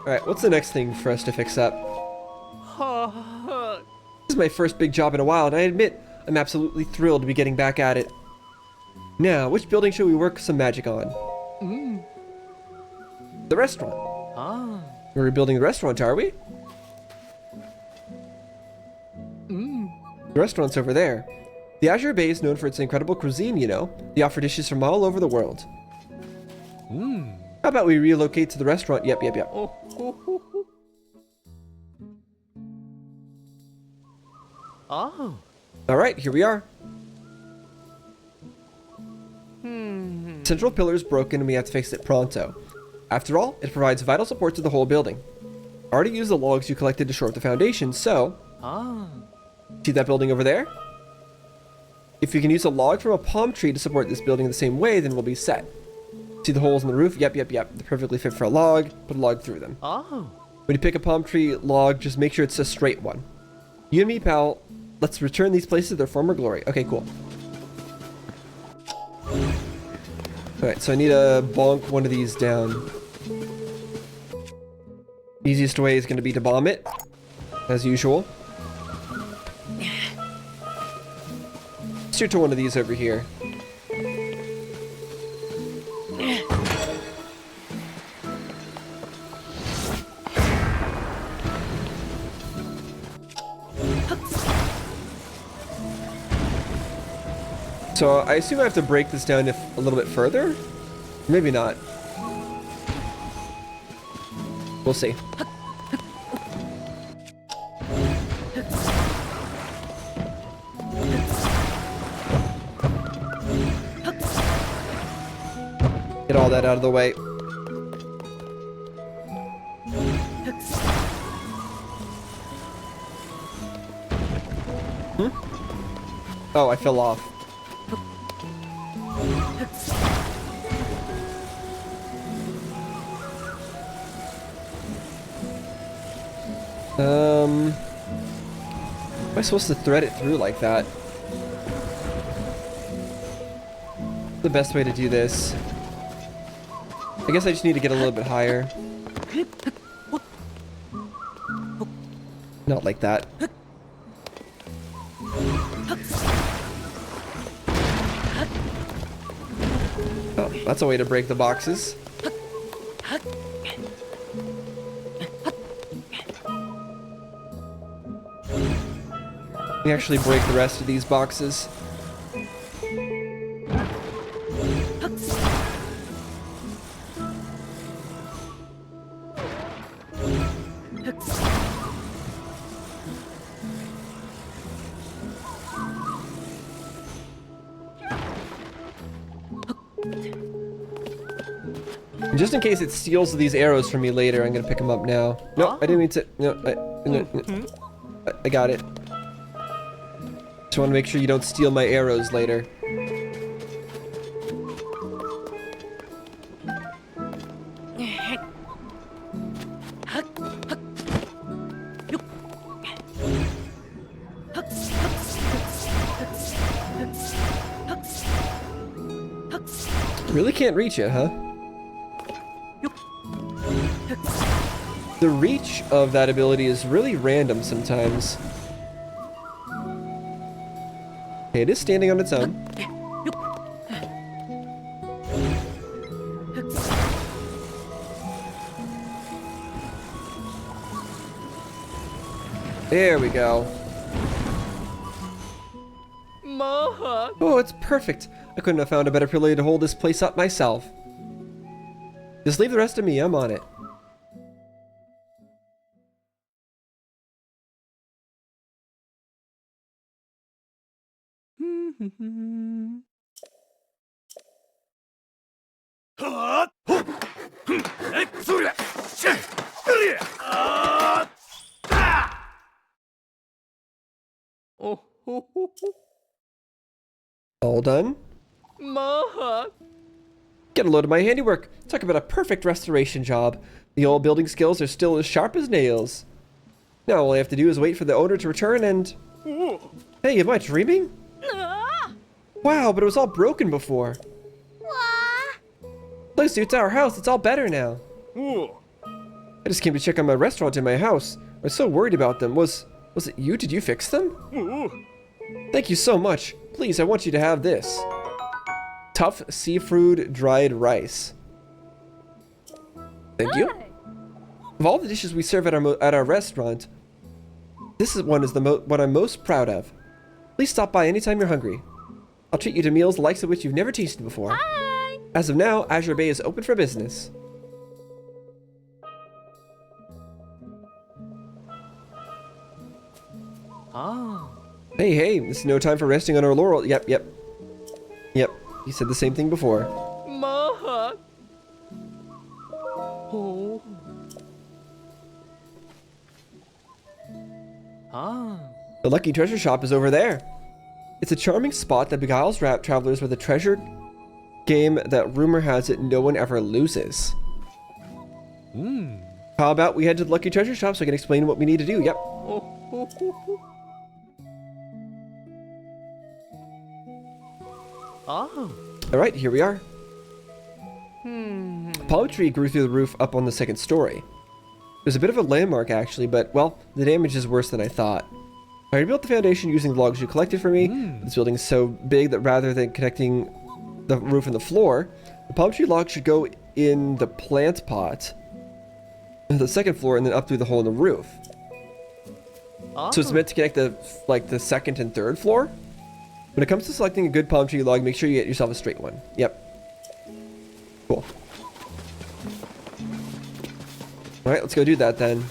Alright, what's the next thing for us to fix up? This is my first big job in a while, and I admit, I'm absolutely thrilled to be getting back at it. Now, which building should we work some magic on? The restaurant. We're rebuilding the restaurant, are we? The restaurant's over there. The Azure Bay is known for its incredible cuisine, you know. They offer dishes from all over the world. How about we relocate to the restaurant? Yep. Alright, here we are. Central pillar is broken and we have to fix it pronto. After all, it provides vital support to the whole building. I already used the logs you collected to shore up the foundation, so... See that building over there? If you can use a log from a palm tree to support this building the same way, then we'll be set. See the holes in the roof? Yep. They're perfectly fit for a log. Put a log through them. When you pick a palm tree log, just make sure it's a straight one. You and me, pal, let's return these places to their former glory. Okay, cool. Alright, so I need to bonk one of these down. Easiest way is going to be to bomb it, as usual. Steer to one of these over here. So I assume I have to break this down a little bit further? Maybe not. We'll see. Get all that out of the way. Oh, I fell off. Am I supposed to thread it through like that? The best way to do this. I guess I just need to get a little bit higher. Not like that. Oh, that's a way to break the boxes. Let me actually break the rest of these boxes. Just in case it steals these arrows from me later, I'm gonna pick them up now. No, I didn't mean to. No, I got it. Just want to make sure you don't steal my arrows later. Really can't reach it, huh? The reach of that ability is really random sometimes. Okay, it is standing on its own. There we go. Oh, it's perfect. I couldn't have found a better ability to hold this place up myself. Just leave the rest to me, I'm on it. All done? Get a load of my handiwork. Talk about a perfect restoration job. The old building skills are still as sharp as nails. Now all I have to do is wait for the owner to return and... Hey, am I dreaming? Wow, but it was all broken before. Place suits our house. It's all better now. I just came to check on my restaurant in my house. I was so worried about them. Was it you? Did you fix them? Thank you so much. Please, I want you to have this. Tough seafood dried rice. Thank you. Of all the dishes we serve at our restaurant, this is one what I'm most proud of. Please stop by anytime you're hungry. I'll treat you to meals the likes of which you've never tasted before. Hi. As of now, Azure Bay is open for business. Oh. Hey, this is no time for resting on our laurel. Yep. You said the same thing before. Maha. Oh. Ah. The Lucky Treasure Shop is over there. It's a charming spot that beguiles travelers with a treasure game that rumor has it no one ever loses. How about we head to the Lucky Treasure Shop so I can explain what we need to do? Yep. Oh. Alright, here we are. A palm tree grew through the roof up on the second story. It was a bit of a landmark actually, but well, the damage is worse than I thought. I rebuilt the foundation using the logs you collected for me. This building is so big that rather than connecting the roof and the floor, the palm tree log should go in the plant pot, the second floor, and then up through the hole in the roof. Oh. So it's meant to connect the second and third floor. When it comes to selecting a good palm tree log, make sure you get yourself a straight one. Yep. Cool. Alright, let's go do that then.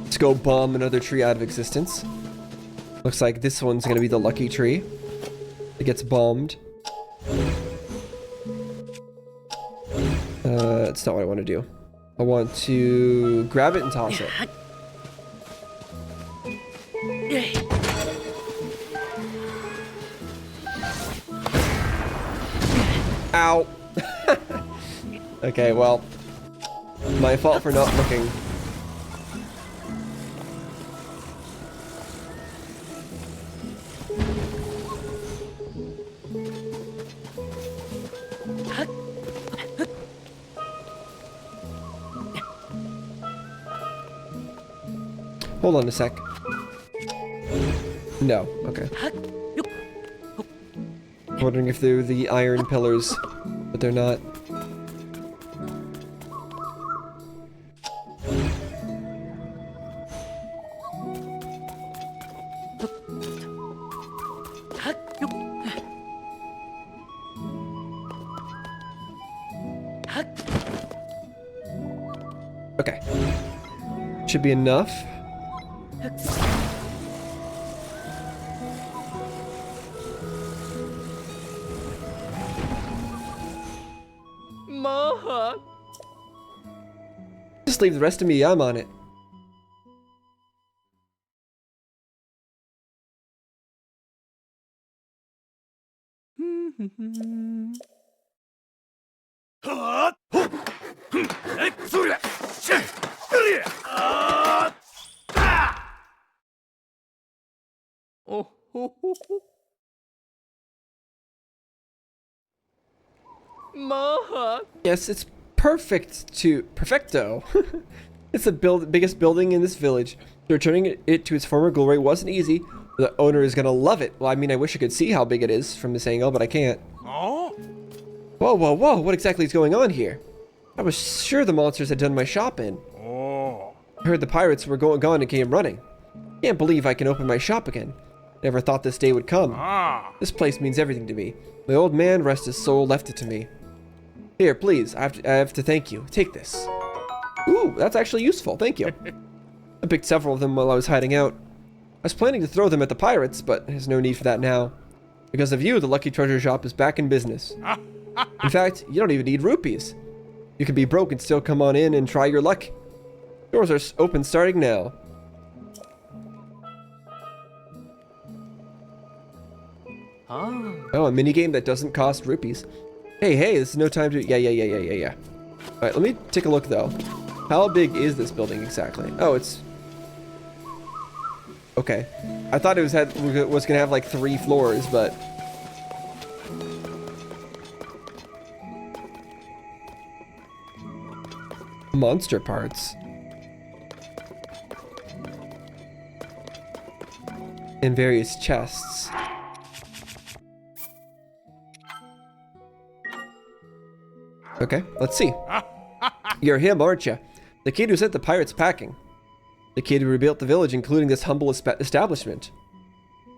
Let's go bomb another tree out of existence. Looks like this one's gonna be the lucky tree. It gets bombed. That's not what I want to do. I want to grab it and toss it. Ow. Okay, well, my fault for not looking. Hold on a sec. No, okay. I'm wondering if they're the iron pillars, but they're not. Okay. Should be enough. Maha. Just leave the rest of me, I'm on it. Maha. Yes, it's perfecto. It's the biggest building in this village. Returning it to its former glory wasn't easy. The owner is gonna love it. Well, I mean, I wish I could see how big it is from this angle, but I can't. Oh. Whoa, what exactly is going on here? I was sure the monsters had done my shop in. Oh. I heard the pirates were gone and came running. Can't believe I can open my shop again. Never thought this day would come. Ah. This place means everything to me. My old man, rest his soul, left it to me. Here, please, I have to thank you. Take this. Ooh, that's actually useful. Thank you. I picked several of them while I was hiding out. I was planning to throw them at the pirates, but there's no need for that now. Because of you, the Lucky Treasure Shop is back in business. In fact, you don't even need rupees. You can be broke and still come on in and try your luck. Doors are open starting now. Oh, a minigame that doesn't cost rupees. Hey, this is no time to... Yeah. Alright, let me take a look, though. How big is this building exactly? Oh, it's... Okay. I thought it was gonna have, like, 3 floors, but... Monster parts. In various chests. Okay, let's see. You're him, aren't you? The kid who sent the pirates packing. The kid who rebuilt the village, including this humble establishment.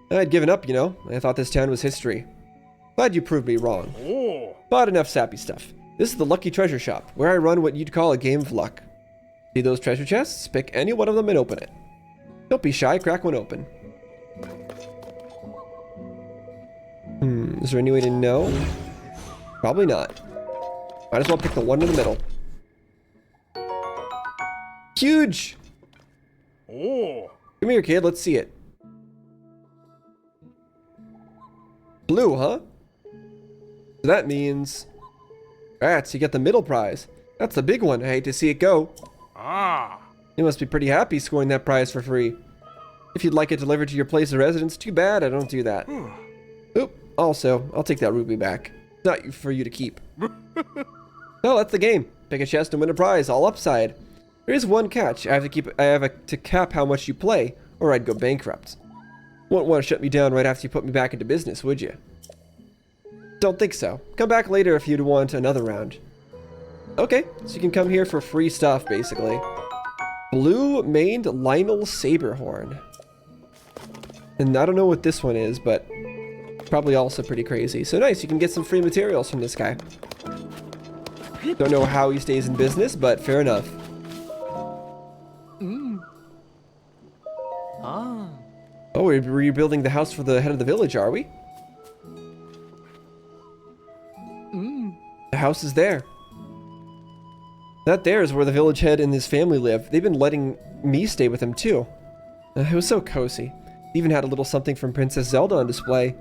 I'd given up, you know. I thought this town was history. Glad you proved me wrong. Oh. But enough sappy stuff. This is the Lucky Treasure Shop, where I run what you'd call a game of luck. See those treasure chests? Pick any one of them and open it. Don't be shy, crack one open. Is there any way to know? Probably not. Might as well pick the one in the middle. Huge! Oh. Come here, kid, let's see it. Blue, huh? So that means... Rats, you get the middle prize. That's the big one. I hate to see it go. Ah. You must be pretty happy scoring that prize for free. If you'd like it delivered to your place of residence, too bad I don't do that. Oop, also, I'll take that ruby back. It's not for you to keep. No, that's the game. Pick a chest and win a prize, all upside. There is one catch. I have to cap how much you play, or I'd go bankrupt. Won't want to shut me down right after you put me back into business, would you? Don't think so. Come back later if you'd want another round. Okay, so you can come here for free stuff, basically. Blue-maned Lionel Saberhorn. And I don't know what this one is, but probably also pretty crazy. So nice, you can get some free materials from this guy. Don't know how he stays in business, but fair enough. Ah. Oh, we're rebuilding the house for the head of the village, are we? The house is there. That there is where the village head and his family live. They've been letting me stay with them too. It was so cozy. They even had a little something from Princess Zelda on display.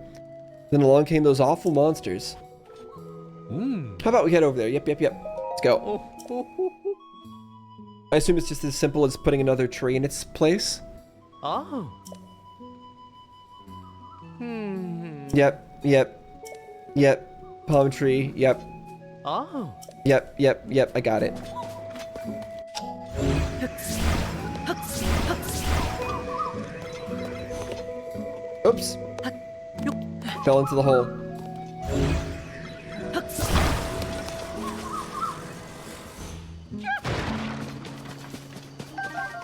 Then along came those awful monsters. How about we head over there? Yep. Let's go. I assume it's just as simple as putting another tree in its place. Oh. Yep. Palm tree. Yep. Oh. Yep. I got it. Oops. Fell into the hole.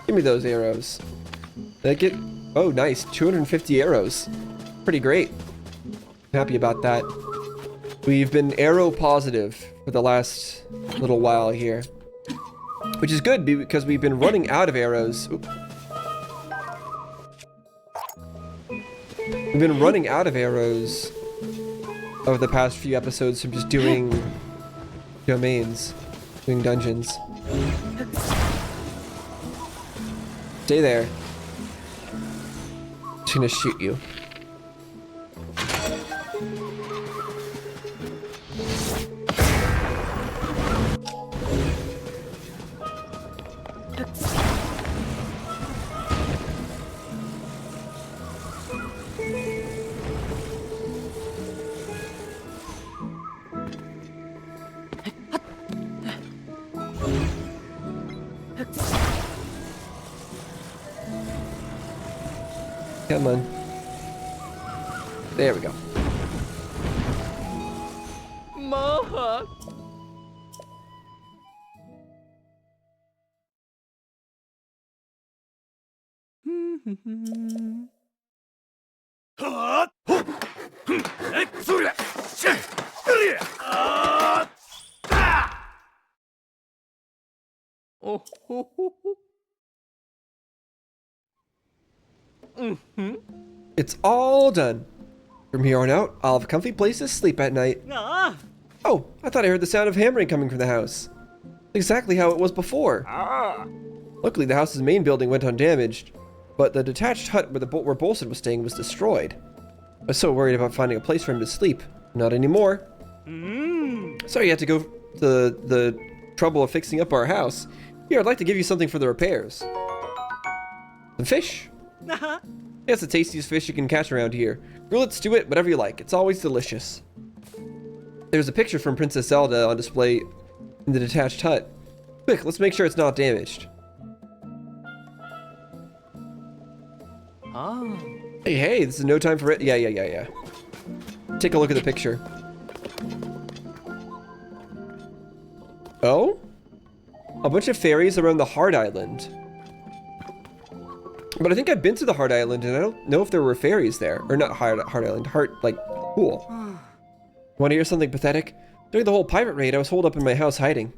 Give me those arrows. Did I get... Oh, nice. 250 arrows. Pretty great. Happy about that. We've been arrow positive for the last little while here. Which is good because we've been running out of arrows. Oop. We've been running out of arrows over the past few episodes from just doing domains, doing dungeons. Stay there. Just gonna shoot you. Come on. There we go. Mahak. Oh. It's all done. From here on out, I'll have a comfy place to sleep at night. Oh, I thought I heard the sound of hammering coming from the house. Exactly how it was before. Luckily, the house's main building went undamaged, but the detached hut where Bolson was staying was destroyed. I was so worried about finding a place for him to sleep. Not anymore. Sorry you had to go to the trouble of fixing up our house. Here, I'd like to give you something for the repairs. Some fish. It's the tastiest fish you can catch around here. Grill it, stew it, whatever you like. It's always delicious. There's a picture from Princess Zelda on display in the detached hut. Quick, let's make sure it's not damaged. Ah. Hey, this is no time for it. Yeah. Take a look at the picture. Oh? A bunch of fairies around the Heart Island. But I think I've been to the Heart Island and I don't know if there were fairies there. Or not Heart Island, Heart, like, pool. Want to hear something pathetic? During the whole pirate raid, I was holed up in my house hiding.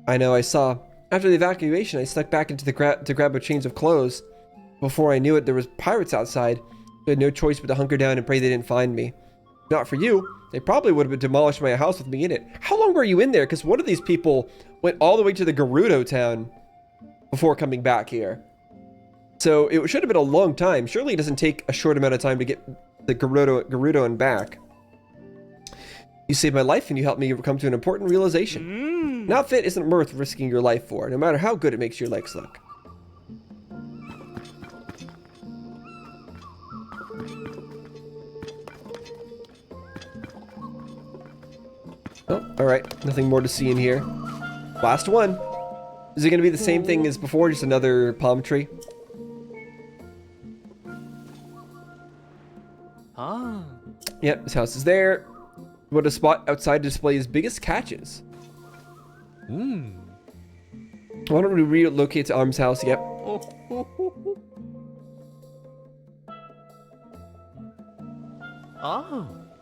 I know, I saw. After the evacuation, I snuck back into the to grab a change of clothes. Before I knew it, there was pirates outside. I had no choice but to hunker down and pray they didn't find me. Not for you. They probably would have demolished my house with me in it. How long were you in there? Because one of these people went all the way to the Gerudo town before coming back here. So it should have been a long time. Surely it doesn't take a short amount of time to get the Gerudo and back. You saved my life and you helped me come to an important realization. An outfit isn't worth risking your life for, no matter how good it makes your legs look. Oh, alright. Nothing more to see in here. Last one. Is it going to be the same thing as before, just another palm tree? Ah. Yep, this house is there. What a spot outside displays biggest catches. Why don't we relocate to Arm's house? Yep. Oh.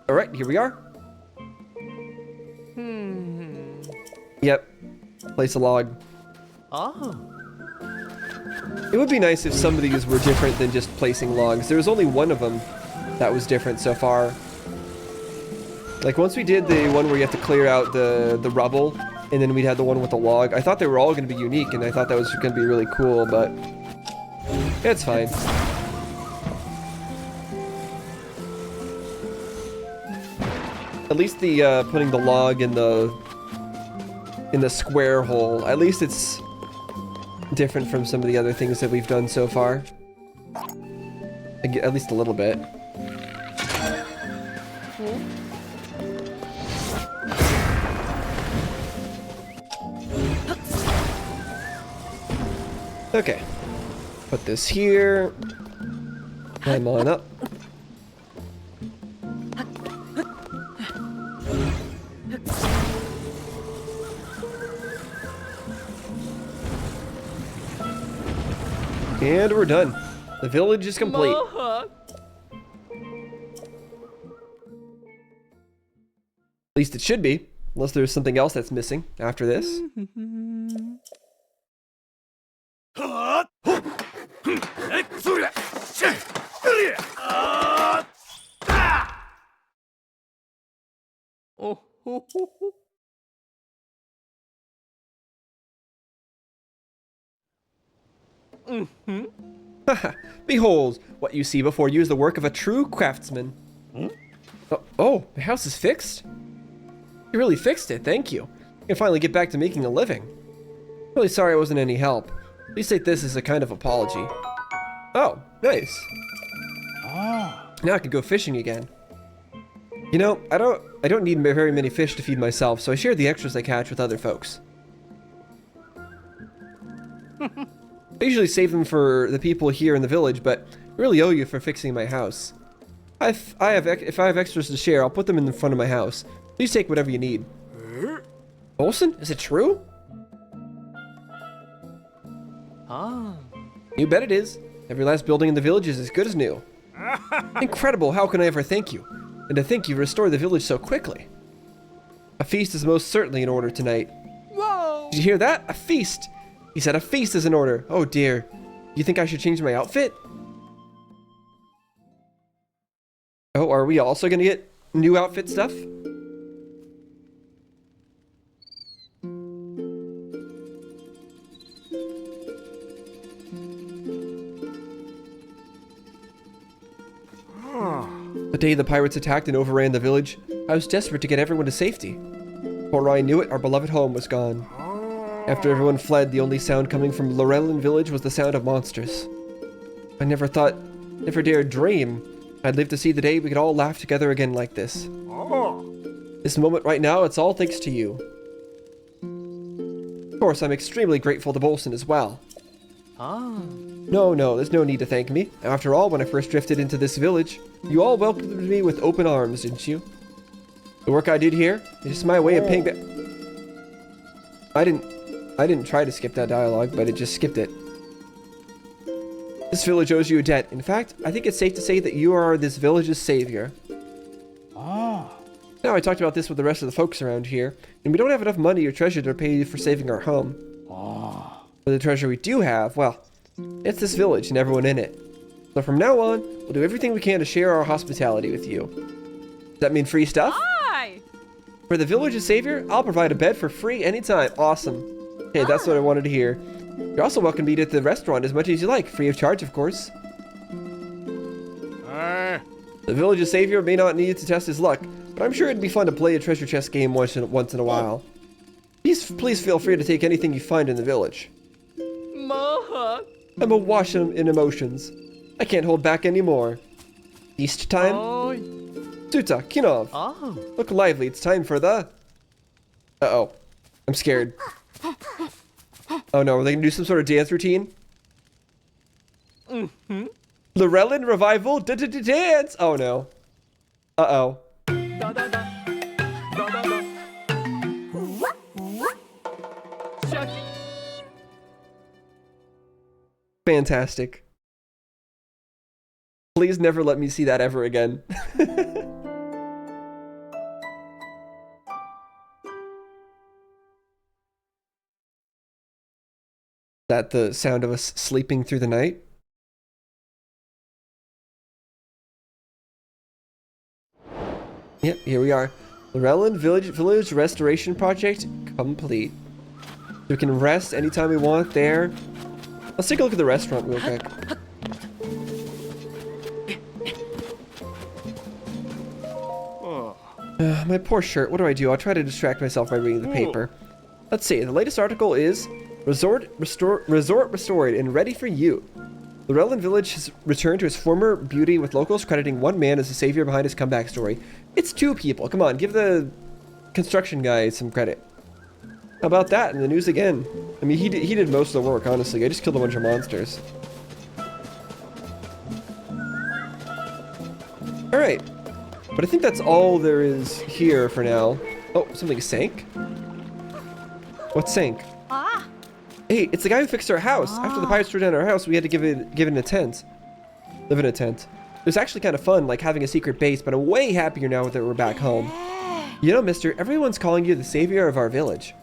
Alright, here we are. Yep. Place a log. Oh. It would be nice if some of these were different than just placing logs. There was only one of them that was different so far. Like, once we did the one where you have to clear out the rubble, and then we'd had the one with the log, I thought they were all going to be unique, and I thought that was going to be really cool, but it's fine. At least the putting the log in the square hole, at least it's different from some of the other things that we've done so far. At least a little bit. Okay. Put this here. Climb on up. And we're done. The village is complete. At least it should be. Unless there's something else that's missing after this. Behold, what you see before you is the work of a true craftsman. Oh, the house is fixed? You really fixed it, thank you. You can finally get back to making a living. Really sorry I wasn't any help. Please take this as a kind of apology. Oh, nice. Now I can go fishing again. You know, I don't need very many fish to feed myself, so I share the extras I catch with other folks. I usually save them for the people here in the village, but I really owe you for fixing my house. If I have extras to share, I'll put them in the front of my house. Please take whatever you need. Olsen, is it true? Ah. You bet it is. Every last building in the village is as good as new. Incredible, how can I ever thank you? And to think you restored the village so quickly. A feast is most certainly in order tonight. Whoa. Did you hear that? A feast! He said a feast is in order. Oh dear. Do you think I should change my outfit? Oh, are we also gonna get new outfit stuff? The day the pirates attacked and overran the village, I was desperate to get everyone to safety. Before I knew it, our beloved home was gone. After everyone fled, the only sound coming from Lorelin village was the sound of monsters. I never dared dream I'd live to see the day we could all laugh together again like this. This moment right now, it's all thanks to you. Of course, I'm extremely grateful to Bolson as well. Ah. No, there's no need to thank me. After all, when I first drifted into this village, you all welcomed me with open arms, didn't you? The work I did here is just my way of paying back. I didn't try to skip that dialogue, but it just skipped it. This village owes you a debt. In fact, I think it's safe to say that you are this village's savior. Now, I talked about this with the rest of the folks around here, and we don't have enough money or treasure to pay you for saving our home. But the treasure we do have, well, it's this village and everyone in it. So from now on, we'll do everything we can to share our hospitality with you. Does that mean free stuff? Hi. For the village's savior, I'll provide a bed for free anytime. Awesome. Hey, that's what I wanted to hear. You're also welcome to eat at the restaurant as much as you like, free of charge, of course. The village's savior may not need to test his luck, but I'm sure it'd be fun to play a treasure chest game once in a while. Please feel free to take anything you find in the village. Maha. I'm awash in emotions. I can't hold back anymore. Feast time? Oi. Suta, Kinov. Oh. Look lively, it's time for the... Uh-oh. I'm scared. Oh no, are they gonna do some sort of dance routine? Lorelin Revival Dance! Oh no. Uh-oh. Da da da. Da da da. Shucky. Fantastic. Please never let me see that ever again. That the sound of us sleeping through the night? Yep, here we are. Lorelin Village Restoration Project complete. We can rest anytime we want there. Let's take a look at the restaurant real quick. My poor shirt. What do? I'll try to distract myself by reading the paper. Let's see. The latest article is Resort restored and ready for you. Lorelin Village has returned to its former beauty, with locals crediting one man as the savior behind his comeback story. It's two people. Come on, give the construction guy some credit. How about that in the news again? I mean, he did most of the work, honestly. I just killed a bunch of monsters. Alright. But I think that's all there is here for now. Oh, something sank? What sank? Hey, it's the guy who fixed our house. After the pirates tore down our house, we had to give it in a tent. Live in a tent. It was actually kind of fun, like having a secret base, but I'm way happier now that we're back home. You know, mister, everyone's calling you the savior of our village.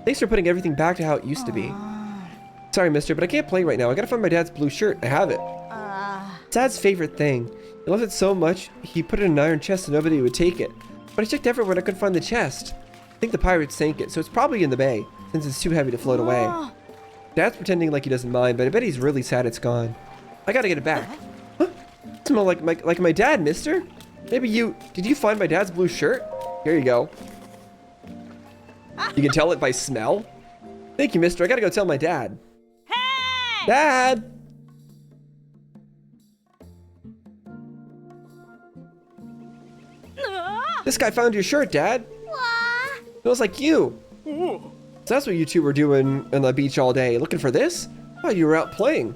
Thanks for putting everything back to how it used to be. Sorry, mister, but I can't play right now. I gotta find my dad's blue shirt. I have it. Dad's favorite thing. He loved it so much, he put it in an iron chest so nobody would take it. But I checked everywhere and I couldn't find the chest. I think the pirates sank it, so it's probably in the bay, since it's too heavy to float away. Dad's pretending like he doesn't mind, but I bet he's really sad it's gone. I gotta get it back. Huh? Smell like my dad, mister? Maybe did you find my dad's blue shirt? Here you go. You can tell it by smell? Thank you, mister. I gotta go tell my dad. Hey! Dad! This guy found your shirt, Dad. What? Smells like you. So that's what you two were doing on the beach all day. Looking for this? Oh, you were out playing.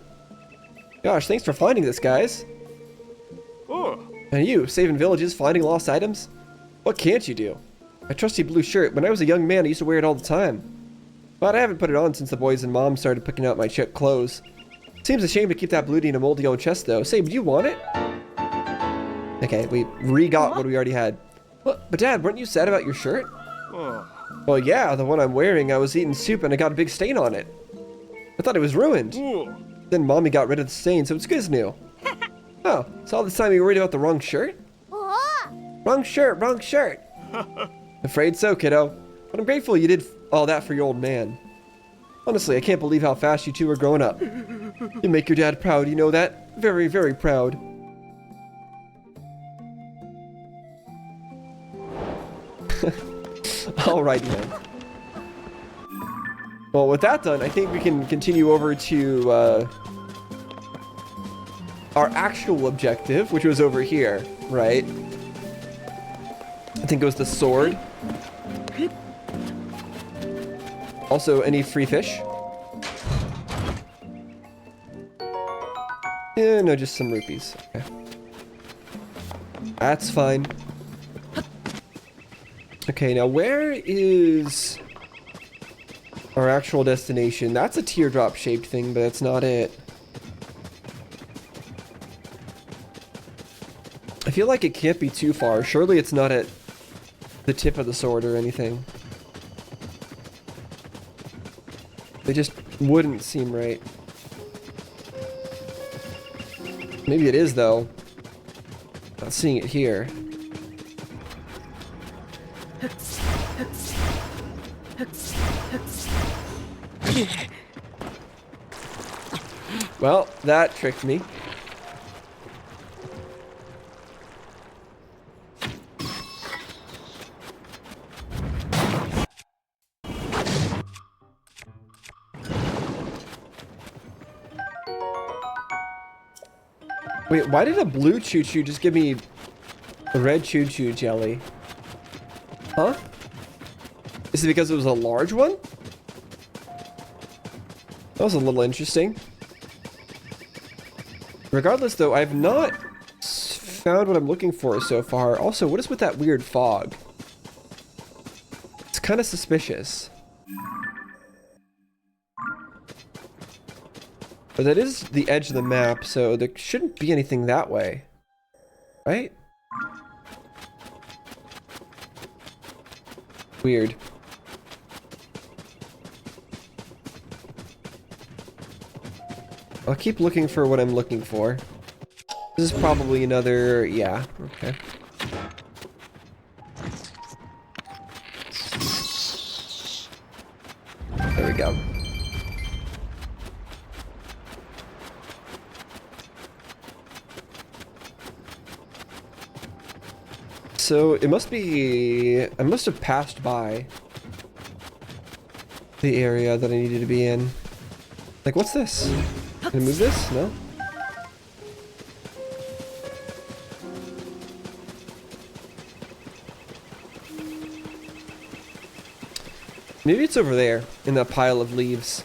Gosh, thanks for finding this, guys. And you, saving villages, finding lost items? What can't you do? My trusty blue shirt. When I was a young man, I used to wear it all the time. But I haven't put it on since the boys and mom started picking out my chick clothes. Seems a shame to keep that bluey in a moldy old chest, though. Say, do you want it? Okay, we re-got what we already had. But Dad, weren't you sad about your shirt? Well, yeah, the one I'm wearing, I was eating soup and I got a big stain on it. I thought it was ruined. Then Mommy got rid of the stain, so it's good as new. Oh, so all this time you were worried about the wrong shirt? Wrong shirt, wrong shirt. Afraid so, kiddo. But I'm grateful you did all that for your old man. Honestly, I can't believe how fast you two are growing up. You make your dad proud, you know that? Very, very proud. Alrighty then. Well, with that done, I think we can continue over to our actual objective, which was over here, right? I think it was the sword. Also, any free fish? Yeah, no, just some rupees. Okay. That's fine. Okay, now where is our actual destination? That's a teardrop shaped thing, but that's not it. I feel like it can't be too far. Surely it's not at the tip of the sword or anything. It just wouldn't seem right. Maybe it is, though. Not seeing it here. Well, that tricked me. Wait, why did a blue choo-choo just give me a red choo-choo jelly? Huh? Is it because it was a large one? That was a little interesting. Regardless, though, I've not found what I'm looking for so far. Also, what is with that weird fog? It's kind of suspicious. But that is the edge of the map, so there shouldn't be anything that way. Right? Weird. I'll keep looking for what I'm looking for. This is probably another... yeah, okay. There we go. So it must be... I must have passed by the area that I needed to be in. Like, what's this? Can I move this? No? Maybe it's over there, in that pile of leaves.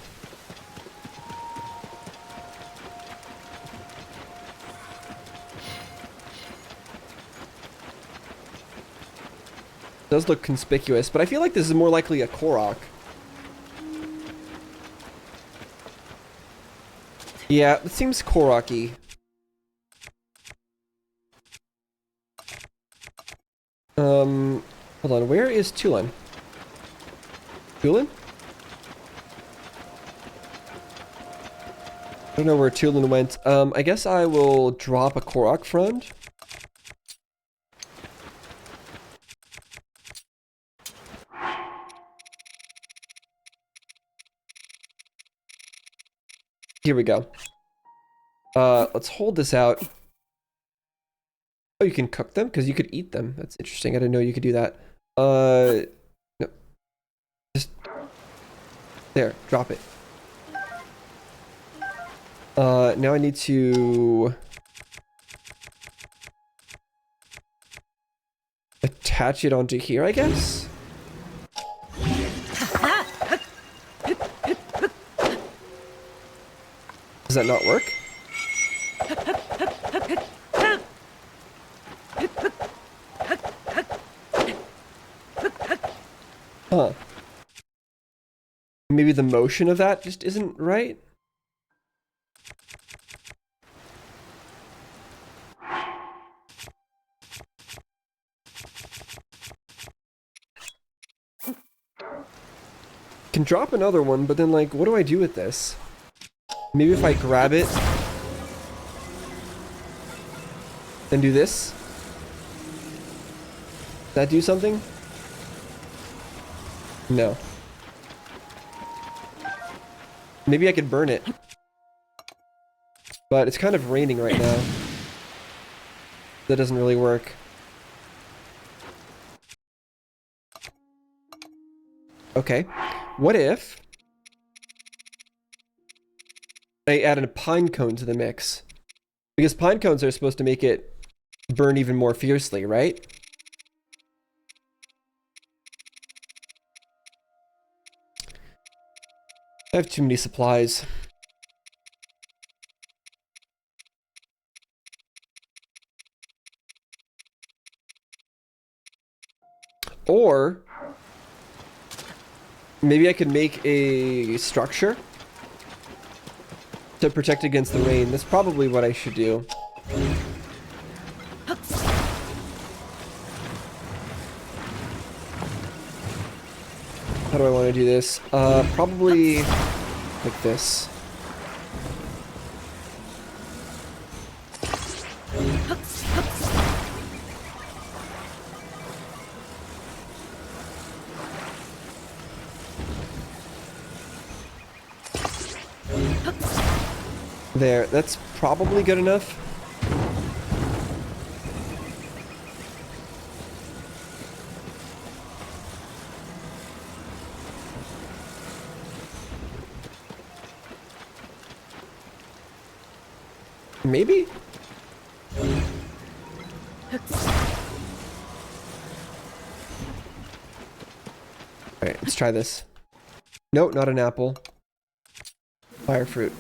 It does look conspicuous, but I feel like this is more likely a Korok. Yeah, it seems Korok-y. Hold on, where is Tulin? Tulin? I don't know where Tulin went. I guess I will drop a Korok friend. Here we go. Let's hold this out. Oh, you can cook them? Because you could eat them. That's interesting. I didn't know you could do that. No. Just... there. Drop it. Now I need to... attach it onto here, I guess? Does that not work? Huh. Maybe the motion of that just isn't right? Can drop another one, but then like, what do I do with this? Maybe if I grab it, then do this? Does that do something? No. Maybe I could burn it. But it's kind of raining right now. That doesn't really work. Okay. What if I added a pine cone to the mix? Because pine cones are supposed to make it burn even more fiercely, right? I have too many supplies. Or maybe I could make a structure to protect against the rain. That's probably what I should do. How do I want to do this? Probably like this. There, that's probably good enough. Maybe? Alright, let's try this. Nope, not an apple. Fire fruit.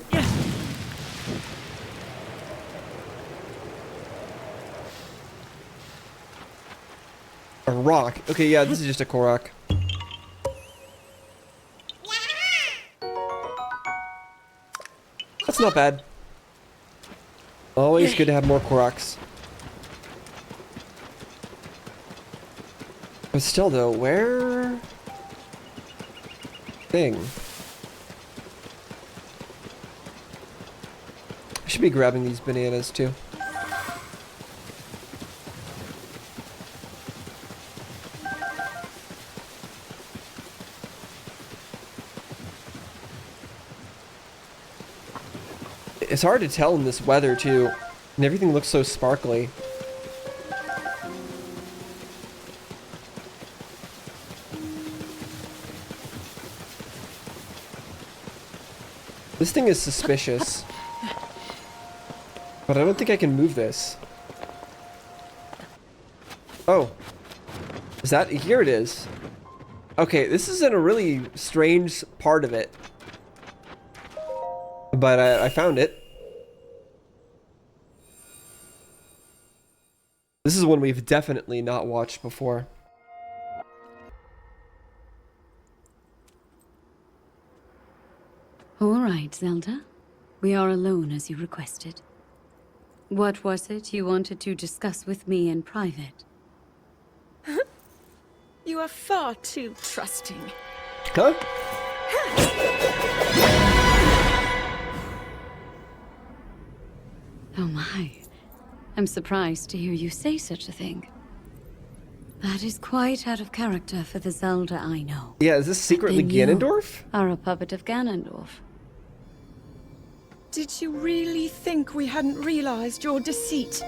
A rock. Okay, yeah, this is just a Korok. That's not bad. Always good to have more Koroks. But still though, where... Thing. I should be grabbing these bananas too. It's hard to tell in this weather too, and everything looks so sparkly. This thing is suspicious. But I don't think I can move this. Oh. Is that? Here it is. Okay, this is in a really strange part of it. But I found it. This is one we've definitely not watched before. All right, Zelda. We are alone as you requested. What was it you wanted to discuss with me in private? You are far too trusting. Huh? Oh my. I'm surprised to hear you say such a thing. That is quite out of character for the Zelda I know. Yeah, is this secretly Then you Ganondorf? are a puppet of Ganondorf. Did you really think we hadn't realized your deceit?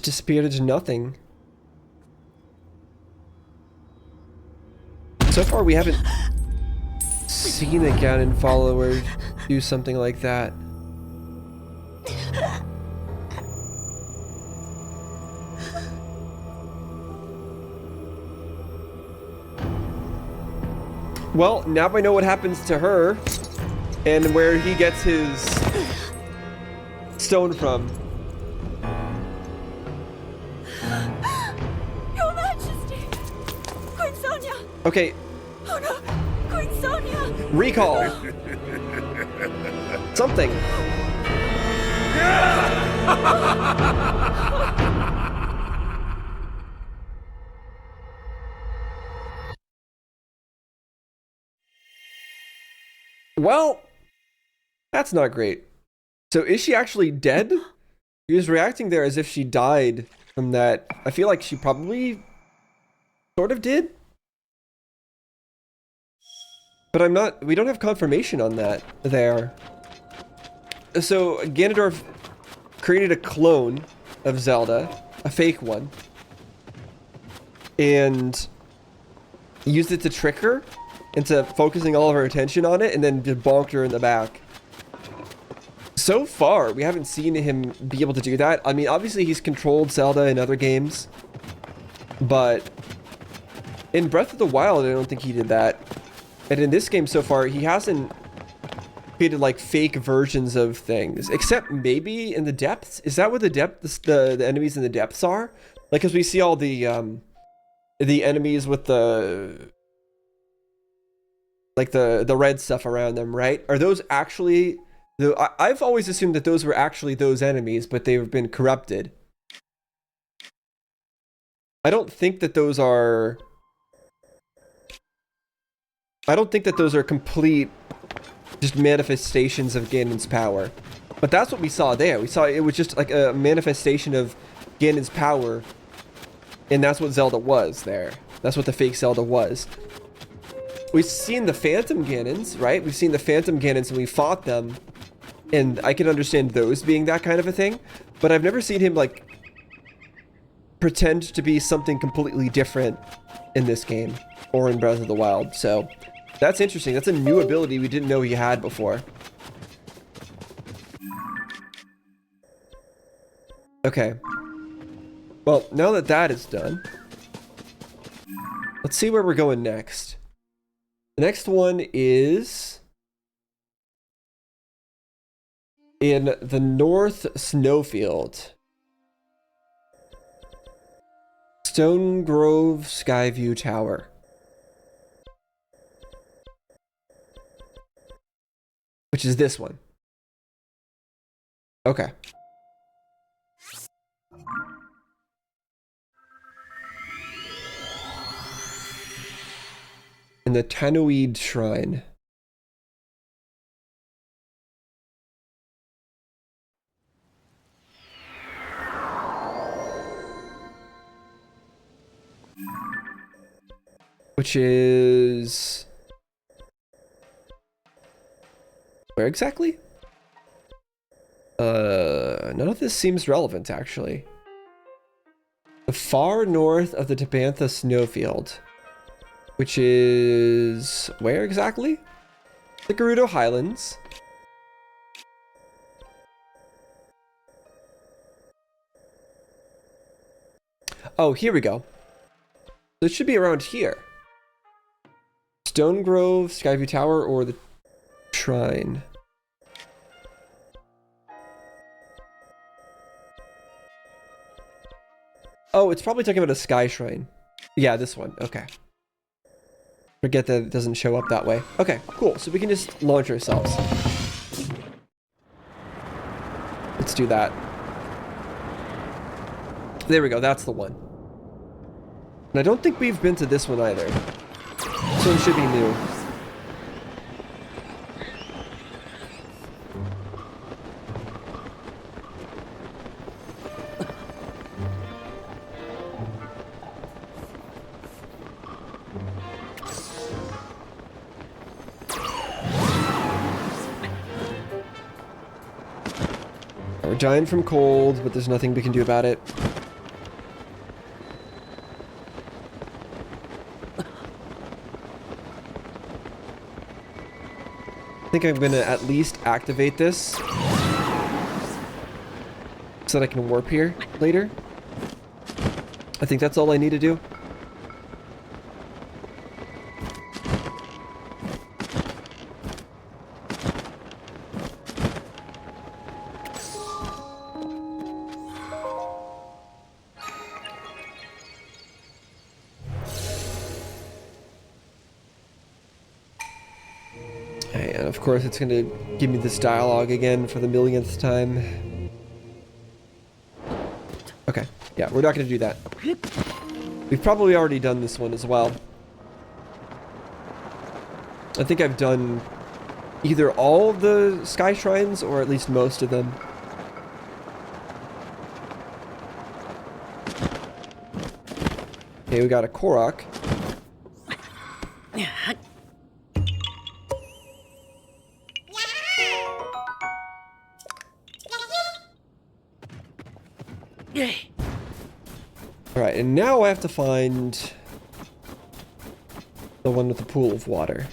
Disappeared into nothing. So far we haven't seen a Ganon follower do something like that. Well, now I know what happens to her and where he gets his stone from. Your Majesty! Queen Sonia! Okay, Oh no! Queen Sonia! recall. Something. Well, that's not great. So is she actually dead? He was reacting there as if she died from that. I feel like she probably sort of did. But I'm not, we don't have confirmation on that there. So Ganondorf created a clone of Zelda, a fake one, and used it to trick her into focusing all of her attention on it, and then just bonked her in the back. So far, we haven't seen him be able to do that. I mean, obviously he's controlled Zelda in other games, but in Breath of the Wild, I don't think he did that. And in this game so far, he hasn't created like fake versions of things, except maybe in the depths. Is that what the enemies in the depths are? Like, because we see all the enemies with the like the red stuff around them, right? Are those actually I've always assumed that those were actually those enemies, but they've been corrupted. I don't think that those are complete just manifestations of Ganon's power. But that's what we saw there. We saw it was just like a manifestation of Ganon's power, and that's what Zelda was there. That's what the fake Zelda was. We've seen the Phantom Ganons, right? We've seen the Phantom Ganons and we fought them, and I can understand those being that kind of a thing, but I've never seen him like pretend to be something completely different in this game or in Breath of the Wild. So that's interesting. That's a new ability we didn't know he had before. Okay. Well, now that that is done, let's see where we're going next. The next one is in the North Snowfield. Stone Grove Skyview Tower. Which is this one. Okay. In the Tanoid Shrine. Which is... where exactly? None of this seems relevant, actually. The far north of the Tabantha Snowfield. Which is... where exactly? The Gerudo Highlands. Oh, here we go. So it should be around here. Stone Grove, Skyview Tower, or the Shrine. Oh, it's probably talking about a Sky Shrine. Yeah, this one. Okay. Forget that it doesn't show up that way. Okay, cool. So we can just launch ourselves. Let's do that. There we go. That's the one. And I don't think we've been to this one either. This one should be new. We're dying from cold, but there's nothing we can do about it. I think I'm gonna at least activate this so that I can warp here later. I think that's all I need to do. And of course it's gonna give me this dialogue again for the millionth time. Okay, yeah, we're not gonna do that. We've probably already done this one as well. I think I've done either all of the Sky Shrines or at least most of them. Okay, we got a Korok. Alright, Alright, and now I have to find the one with the pool of water.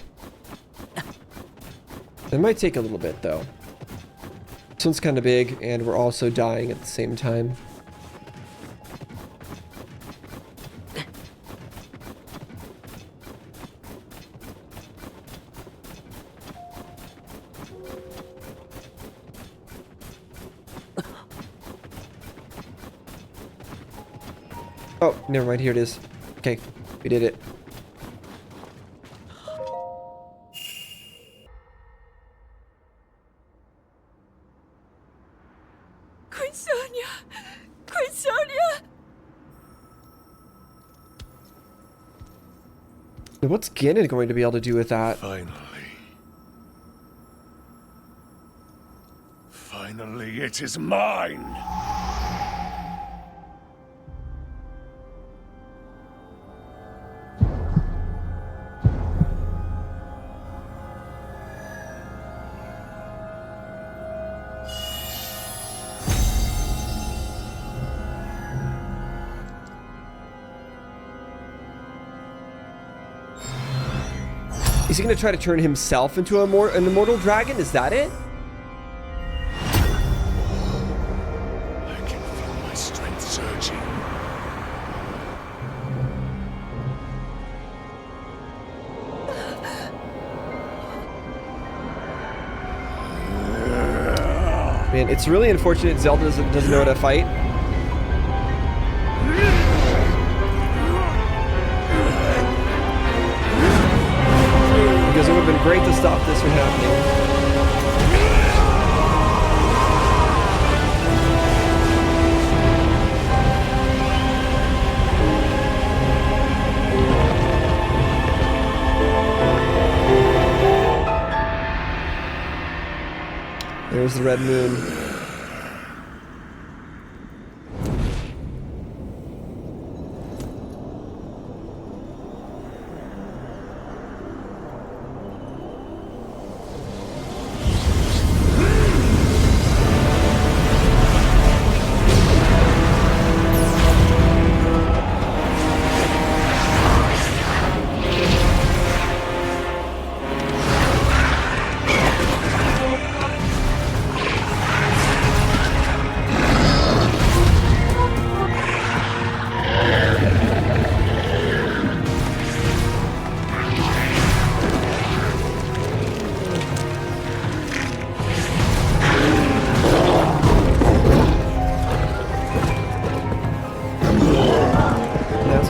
It might take a little bit, though. This one's kind of big, and we're also dying at the same time. Oh, never mind. Here it is. Okay, we did it. Queen Sonia! Queen Sonia! What's Ganon going to be able to do with that? Finally, it is mine! Is he going to try to turn himself into an immortal dragon? Is that it? I can feel my strength surging. Man, it's really unfortunate Zelda doesn't know how to fight. Because it would have been great to stop this from happening. There's the red moon.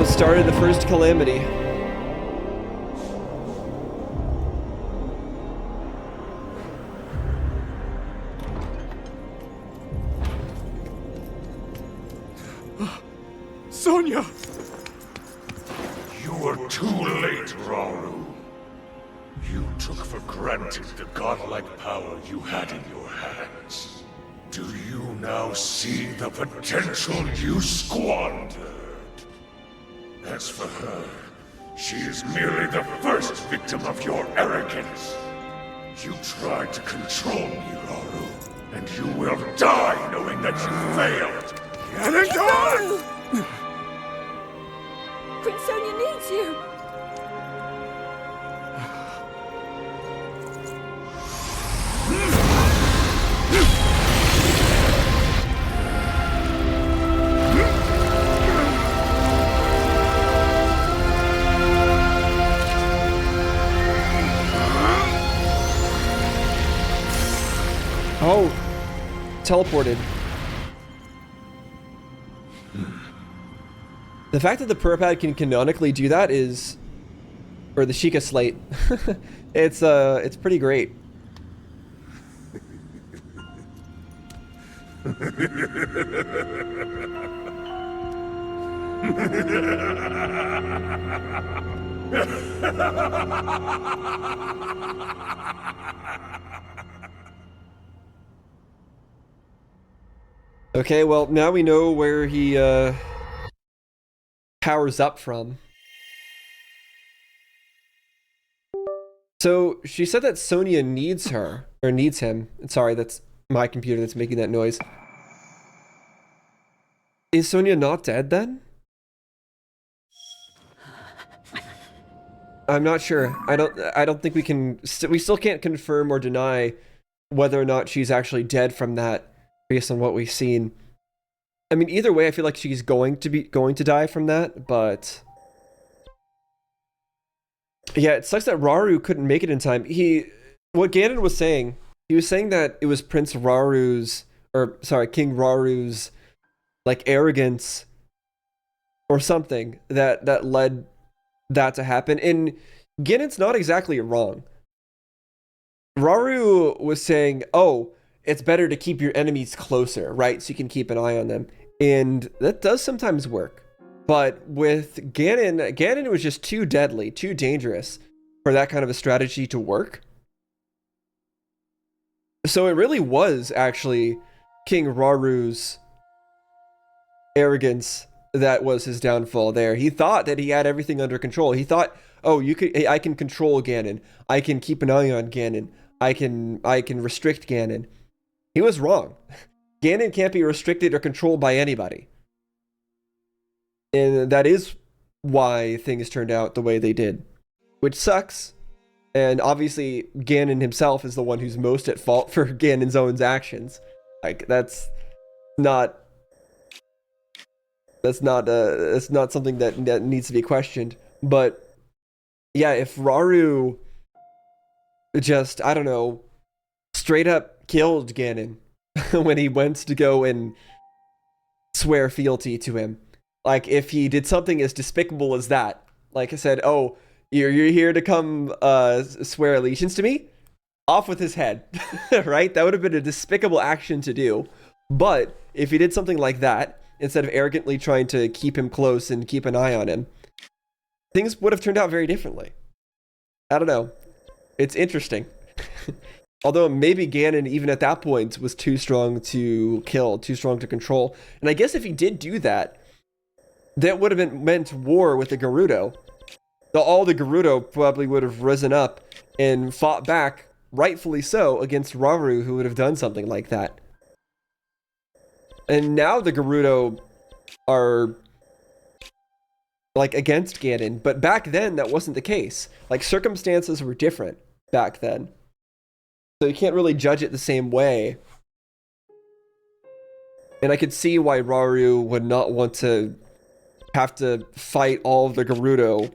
Started the first calamity. Sonia! You were too late, Rauru. You took for granted the godlike power you had in your hands. Do you now see the potential you squandered? As for her, she is merely the first victim of your arrogance. You tried to control me, Rauru, and you will die knowing that you failed. Ganondorf! Queen Sonia needs you! Oh, teleported. The fact that the Purpad can canonically do that is, or the Sheikah Slate, it's pretty great. Okay, well, now we know where he powers up from. So she said that Sonia needs her, or needs him. Sorry, that's my computer that's making that noise. Is Sonia not dead then? I'm not sure. I don't think we can. We still can't confirm or deny whether or not she's actually dead from that, based on what we've seen. I mean, either way, I feel like she's going to die from that. But yeah, it sucks that Rauru couldn't make it in time. What Ganon was saying, he was saying that it was King Raru's like arrogance or something that led that to happen. And Ganon's not exactly wrong. Rauru was saying, oh, it's better to keep your enemies closer, right? So you can keep an eye on them. And that does sometimes work. But with Ganon was just too deadly, too dangerous for that kind of a strategy to work. So it really was actually King Raru's arrogance that was his downfall there. He thought that he had everything under control. He thought, oh, I can control Ganon. I can keep an eye on Ganon. I can restrict Ganon. He was wrong. Ganon can't be restricted or controlled by anybody. And that is why things turned out the way they did, which sucks. And obviously, Ganon himself is the one who's most at fault for Ganon's own actions. Like, that's not something that needs to be questioned. But yeah, if Rauru just, I don't know, straight up killed Ganon when he went to go and swear fealty to him, like if he did something as despicable as that, like I said, oh, you're here to come swear allegiance to me, off with his head. Right? That would have been a despicable action to do. But if he did something like that, instead of arrogantly trying to keep him close and keep an eye on him, things would have turned out very differently. I don't know. It's interesting. Although maybe Ganon, even at that point, was too strong to kill, too strong to control. And I guess if he did do that, that would have meant war with the Gerudo. All the Gerudo probably would have risen up and fought back, rightfully so, against Rauru, who would have done something like that. And now the Gerudo are like against Ganon, but back then that wasn't the case. Like, circumstances were different back then. So you can't really judge it the same way. And I could see why Rauru would not want to have to fight all of the Gerudo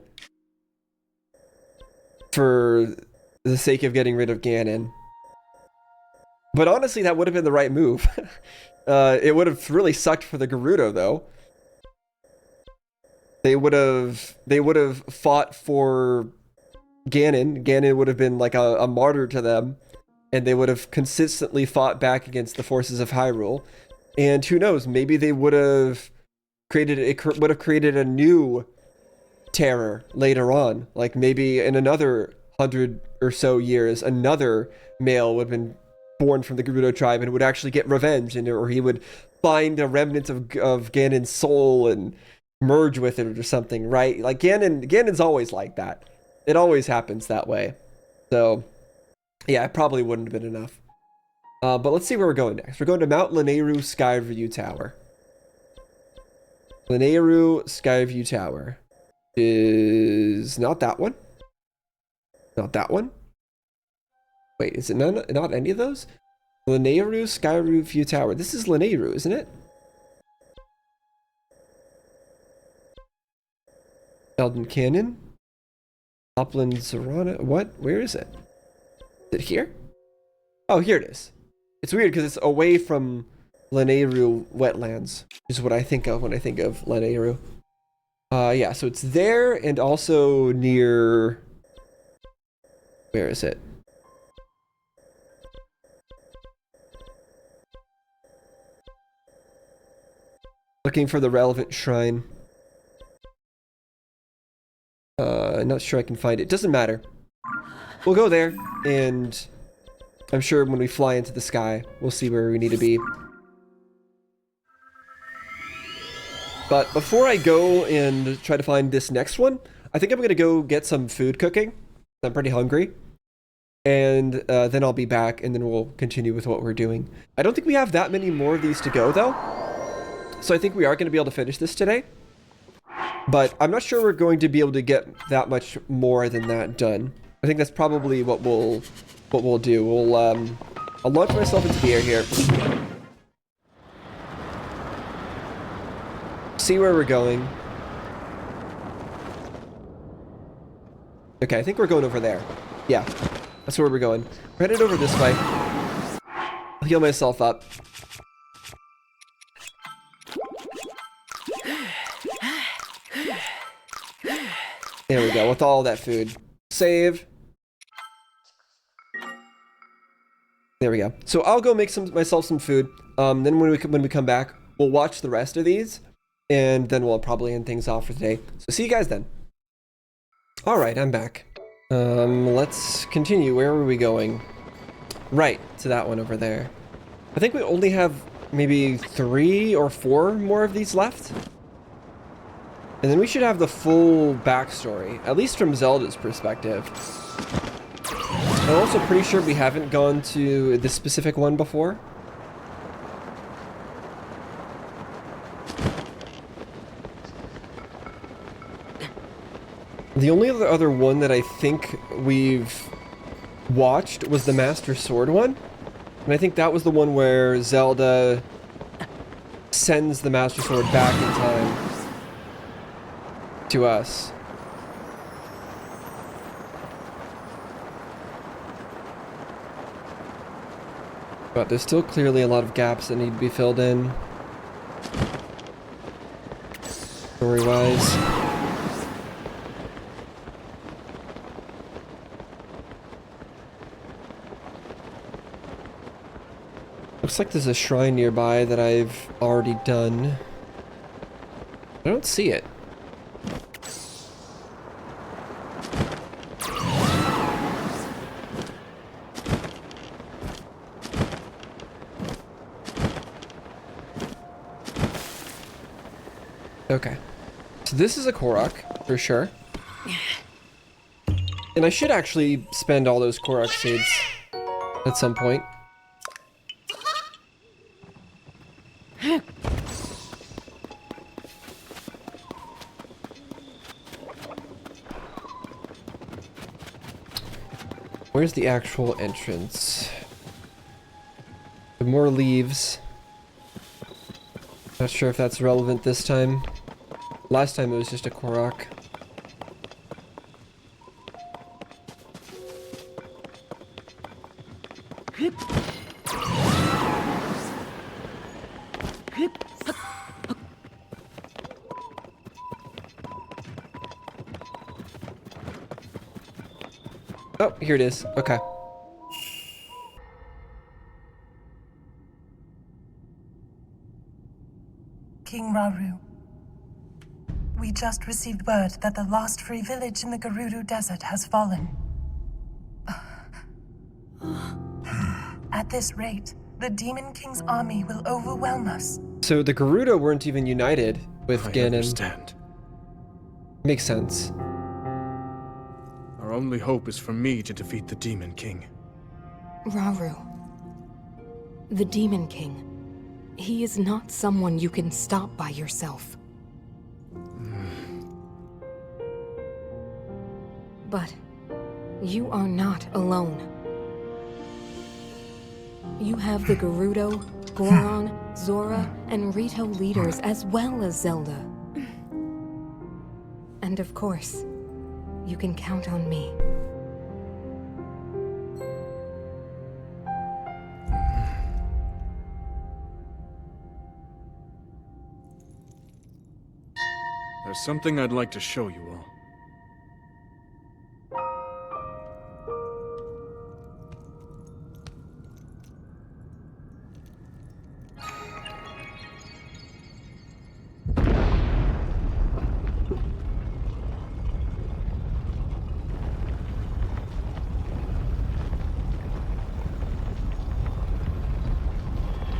for the sake of getting rid of Ganon. But honestly, that would have been the right move. It would have really sucked for the Gerudo, though. They would have fought for Ganon. Ganon would have been like a martyr to them, and they would have consistently fought back against the forces of Hyrule. And who knows, maybe they would have created a new terror later on. Like maybe in another 100 or so years, another male would have been born from the Gerudo tribe and would actually get revenge, or he would find a remnant of Ganon's soul and merge with it or something, right? Like Ganon's always like that. It always happens that way. So yeah, it probably wouldn't have been enough. But let's see where we're going next. We're going to Mount Lanayru Skyview Tower. Lanayru Skyview Tower is not that one. Not that one. Wait, is it not any of those? Lanayru Skyview Tower. This is Lanayru, isn't it? Elden Canyon? Upland Zorana? What? Where is it? Is it here? Oh, here it is. It's weird because it's away from Lanayru wetlands, is what I think of when I think of Lanayru. Yeah, so it's there and also near... Where is it? Looking for the relevant shrine. I'm not sure I can find it. Doesn't matter. We'll go there, and I'm sure when we fly into the sky, we'll see where we need to be. But before I go and try to find this next one, I think I'm going to go get some food cooking. I'm pretty hungry. And then I'll be back, and then we'll continue with what we're doing. I don't think we have that many more of these to go, though. So I think we are going to be able to finish this today. But I'm not sure we're going to be able to get that much more than that done. I think that's probably what we'll do. I'll launch myself into the air here. See where we're going. Okay, I think we're going over there. Yeah, that's where we're going. We're headed over this way. I'll heal myself up. There we go, with all that food. Save. There we go. So I'll go make myself some food. Then when we come back, we'll watch the rest of these, and then we'll probably end things off for today. So see you guys then. All right, I'm back. Let's continue. Where were we going? Right, to that one over there. I think we only have maybe 3 or 4 more of these left. And then we should have the full backstory, at least from Zelda's perspective. I'm also pretty sure we haven't gone to this specific one before. The only other one that I think we've watched was the Master Sword one. And I think that was the one where Zelda sends the Master Sword back in time to us. But there's still clearly a lot of gaps that need to be filled in. Story-wise. Looks like there's a shrine nearby that I've already done. I don't see it. Okay. So this is a Korok, for sure. And I should actually spend all those Korok seeds at some point. Where's the actual entrance? More leaves. Not sure if that's relevant this time. Last time it was just a Korok. Oh, here it is. Okay. King Rauru, we just received word that the last free village in the Gerudo Desert has fallen. At this rate, the Demon King's army will overwhelm us. So the Gerudo weren't even united with I Ganon. understand. Makes sense. Our only hope is for me to defeat the Demon King. Rauru. The Demon King. He is not someone you can stop by yourself. But you are not alone. You have the Gerudo, Goron, Zora, and Rito leaders as well as Zelda. And of course, you can count on me. There's something I'd like to show you all.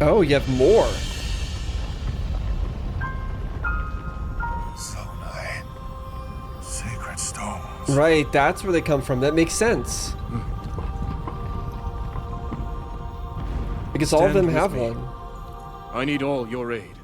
Oh, you have more. Zonai. Sacred stones. Right, that's where they come from. That makes sense. Because all of them Stand have with me. one. I need all your aid.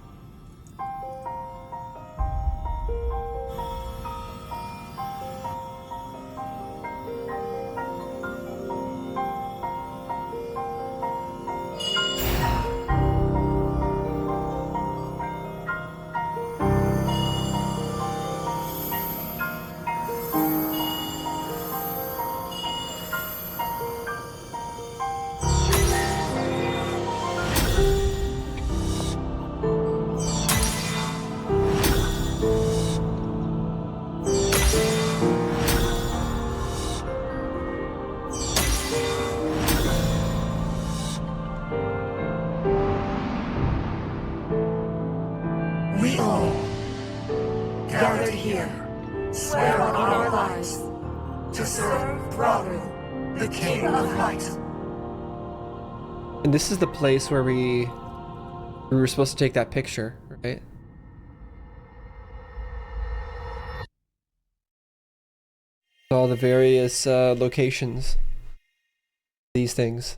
swear on our lives to serve Rauru, the King of Light. And this is the place where we were supposed to take that picture, right? All the various locations. These things.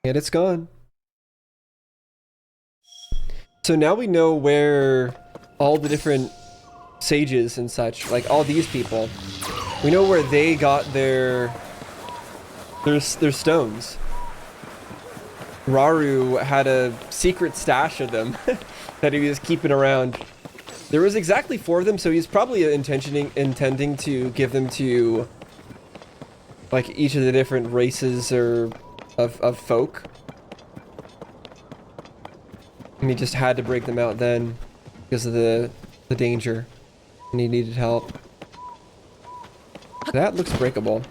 And it's gone. So now we know where all the different sages and such, like all these people, we know where they got their stones. Rauru had a secret stash of them that he was keeping around. There was exactly 4 of them, so he's probably intending to give them to like each of the different races or of folk. And he just had to break them out then because of the danger, and he needed help. That looks breakable.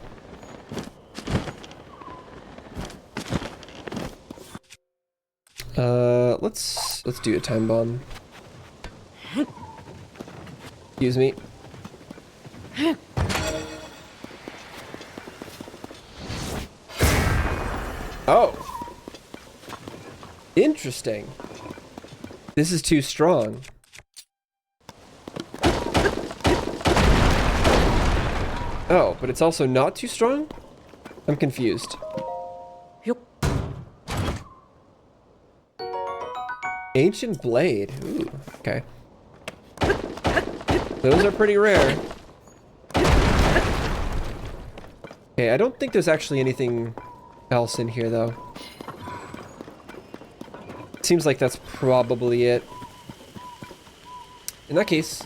Let's do a time bomb. Excuse me. Oh. Interesting. This is too strong. Oh, but it's also not too strong? I'm confused. Ancient blade. Ooh, okay. Those are pretty rare. Okay, I don't think there's actually anything else in here, though. Seems like that's probably it. In that case,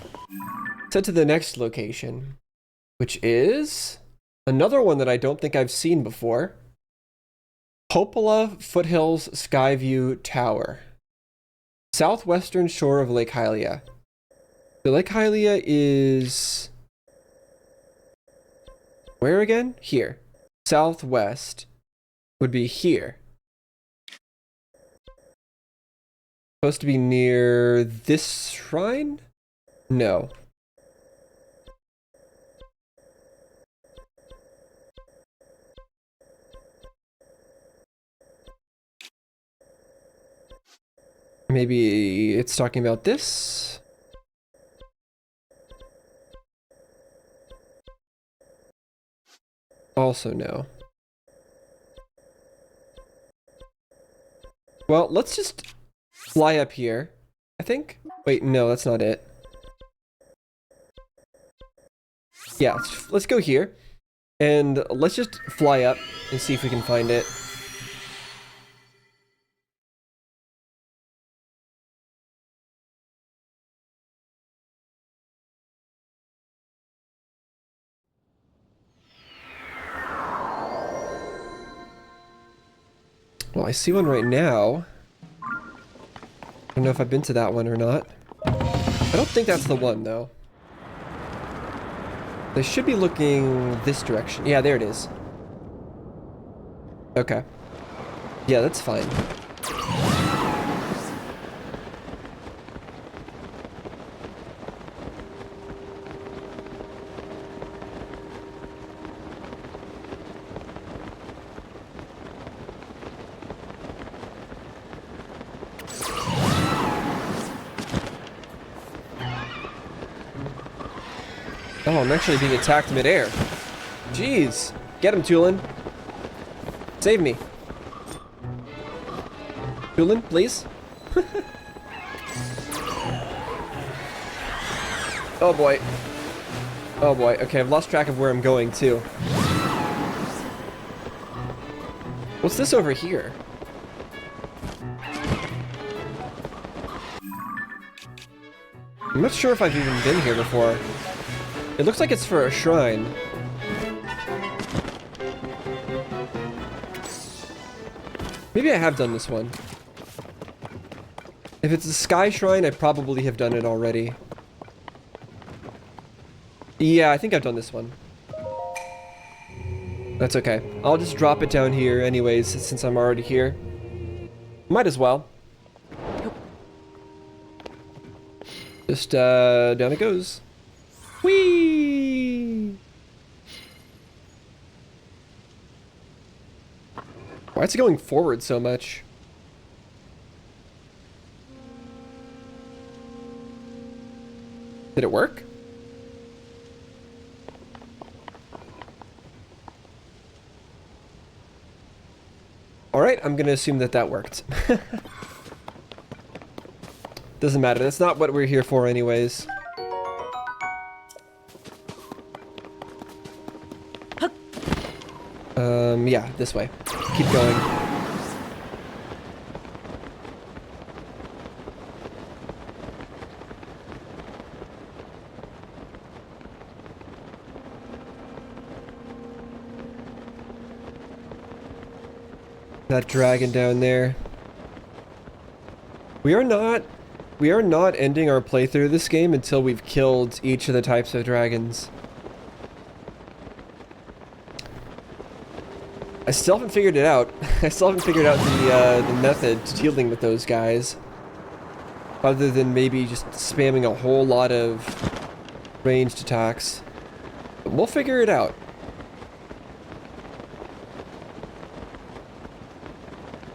let's head to the next location, which is another one that I don't think I've seen before. Popola Foothills Skyview Tower. Southwestern shore of Lake Hylia. So Lake Hylia is... where again? Here. Southwest would be here. Supposed to be near this shrine? No. Maybe it's talking about this? Also no. Well, let's just fly up here, I think. Wait, no, that's not it. Yeah, let's go here. And let's just fly up and see if we can find it. Well, I see one right now. I don't know if I've been to that one or not. I don't think that's the one, though. They should be looking this direction. Yeah, there it is. Okay. Yeah, that's fine. Oh, I'm actually being attacked mid-air. Jeez. Get him, Tulin. Save me. Tulin, please. Oh boy. Oh boy. Okay, I've lost track of where I'm going, too. What's this over here? I'm not sure if I've even been here before. It looks like it's for a shrine. Maybe I have done this one. If it's a sky shrine, I probably have done it already. Yeah, I think I've done this one. That's okay. I'll just drop it down here anyways, since I'm already here. Might as well. Just, down it goes. Whee! Why is it going forward so much? Did it work? Alright, I'm gonna assume that that worked. Doesn't matter, that's not what we're here for anyways. Yeah, this way. Keep going. That dragon down there. We are not ending our playthrough of this game until we've killed each of the types of dragons. I still haven't figured it out. I still haven't figured out the method to dealing with those guys. Other than maybe just spamming a whole lot of ranged attacks. But we'll figure it out.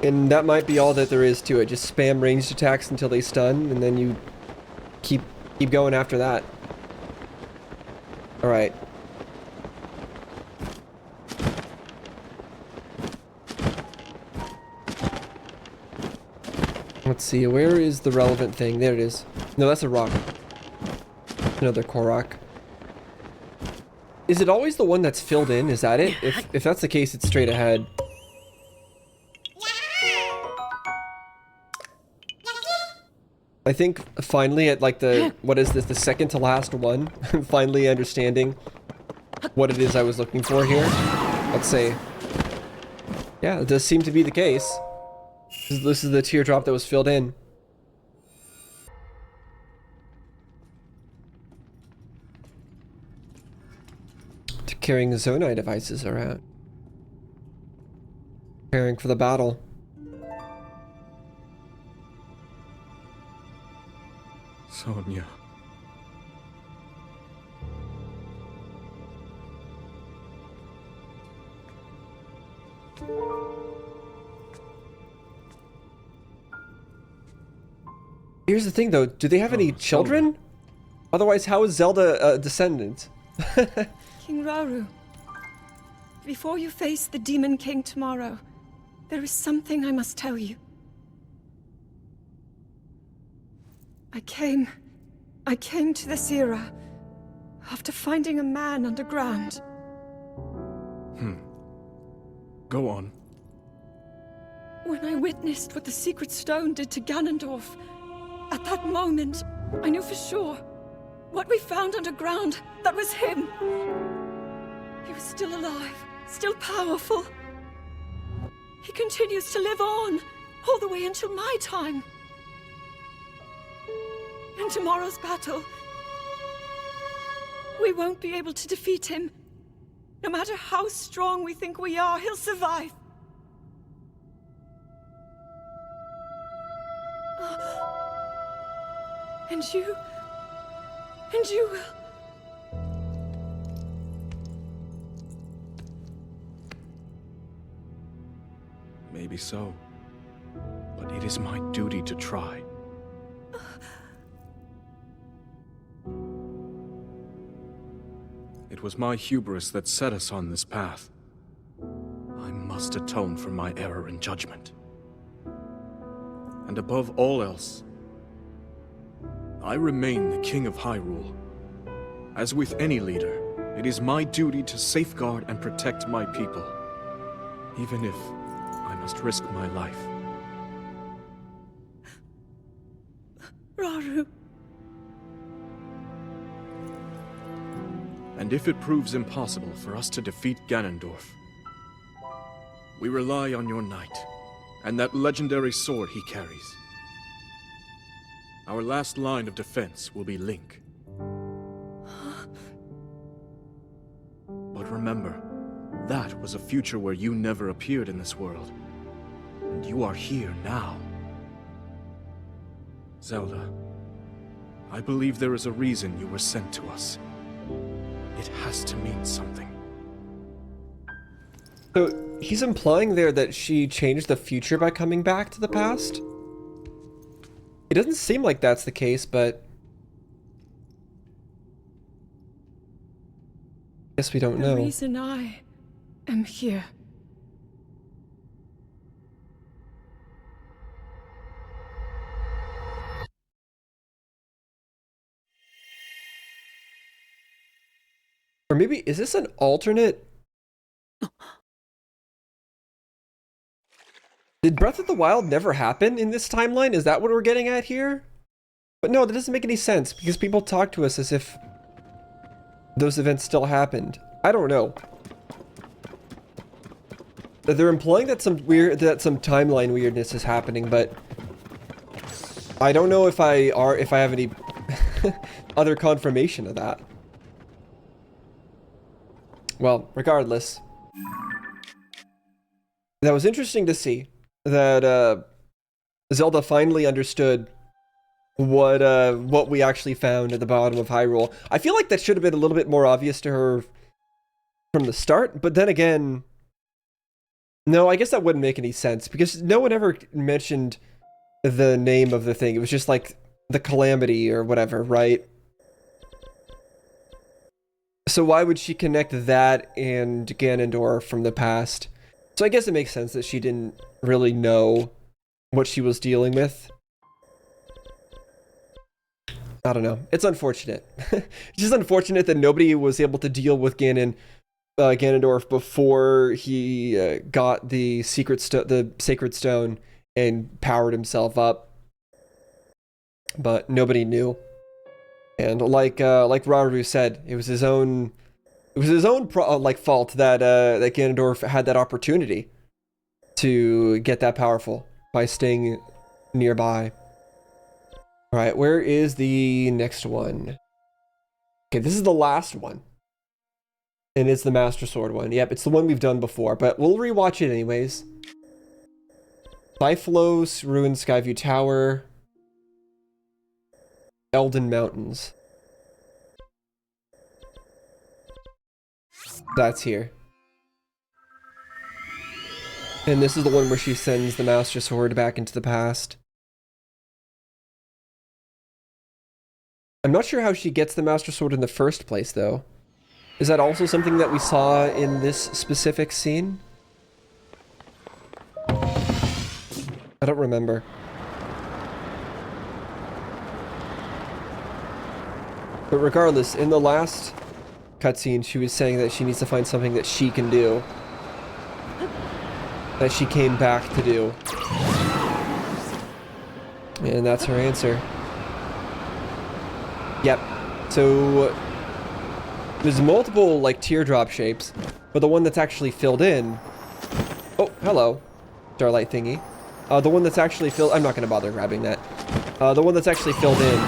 And that might be all that there is to it. Just spam ranged attacks until they stun, and then you keep going after that. Alright. Let's see, where is the relevant thing? There it is. No, that's a rock. Another Korok. Is it always the one that's filled in? Is that it? If that's the case, it's straight ahead. I think finally at like the, what is this, the second to last one, I'm finally understanding what it is I was looking for here. Let's say, yeah, it does seem to be the case. This is the teardrop that was filled in. To carrying the Zonai devices around. Preparing for the battle. Sonia. Here's the thing though, do they have any children? Otherwise, how is Zelda a descendant? King Rauru, before you face the Demon King tomorrow, there is something I must tell you. I came to this era after finding a man underground. Go on. When I witnessed what the Secret Stone did to Ganondorf, at that moment, I knew for sure what we found underground, that was him. He was still alive, still powerful. He continues to live on, all the way until my time. In tomorrow's battle, we won't be able to defeat him. No matter how strong we think we are, he'll survive. And you will. Maybe so. But it is my duty to try. It was my hubris that set us on this path. I must atone for my error in judgment. And above all else, I remain the King of Hyrule. As with any leader, it is my duty to safeguard and protect my people, even if I must risk my life. Rauru. And if it proves impossible for us to defeat Ganondorf, we rely on your knight, and that legendary sword he carries. Our last line of defense will be Link. But remember, that was a future where you never appeared in this world. And you are here now. Zelda, I believe there is a reason you were sent to us. It has to mean something. So he's implying there that she changed the future by coming back to the past? It doesn't seem like that's the case, but I guess we don't know. The reason I am here. Or maybe, is this an alternate? Did Breath of the Wild never happen in this timeline? Is that what we're getting at here? But no, that doesn't make any sense, because people talk to us as if those events still happened. I don't know. They're implying that some timeline weirdness is happening, but I don't know if I have any other confirmation of that. Well, regardless, that was interesting to see that Zelda finally understood what we actually found at the bottom of Hyrule. I feel like that should have been a little bit more obvious to her from the start, but then again, no, I guess that wouldn't make any sense, because no one ever mentioned the name of the thing. It was just like the Calamity or whatever, right? So why would she connect that and Ganondorf from the past? So I guess it makes sense that she didn't really know what she was dealing with. I don't know. It's unfortunate. It's just unfortunate that nobody was able to deal with Ganondorf before he got the Sacred Stone and powered himself up. But nobody knew. And like Rauru said, it was his own fault that that Ganondorf had that opportunity to get that powerful by staying nearby. All right, where is the next one? Okay, this is the last one. And it's the Master Sword one. Yep, it's the one we've done before, but we'll rewatch it anyways. Biflos, Ruined Skyview Tower, Elden Mountains. That's here. And this is the one where she sends the Master Sword back into the past. I'm not sure how she gets the Master Sword in the first place, though. Is that also something that we saw in this specific scene? I don't remember. But regardless, in the last cutscene, she was saying that she needs to find something that she can do. That she came back to do. And that's her answer. Yep. So there's multiple like teardrop shapes, but the one that's actually filled in. Oh, hello, starlight thingy. The one that's actually filled. I'm not gonna bother grabbing that. The one that's actually filled in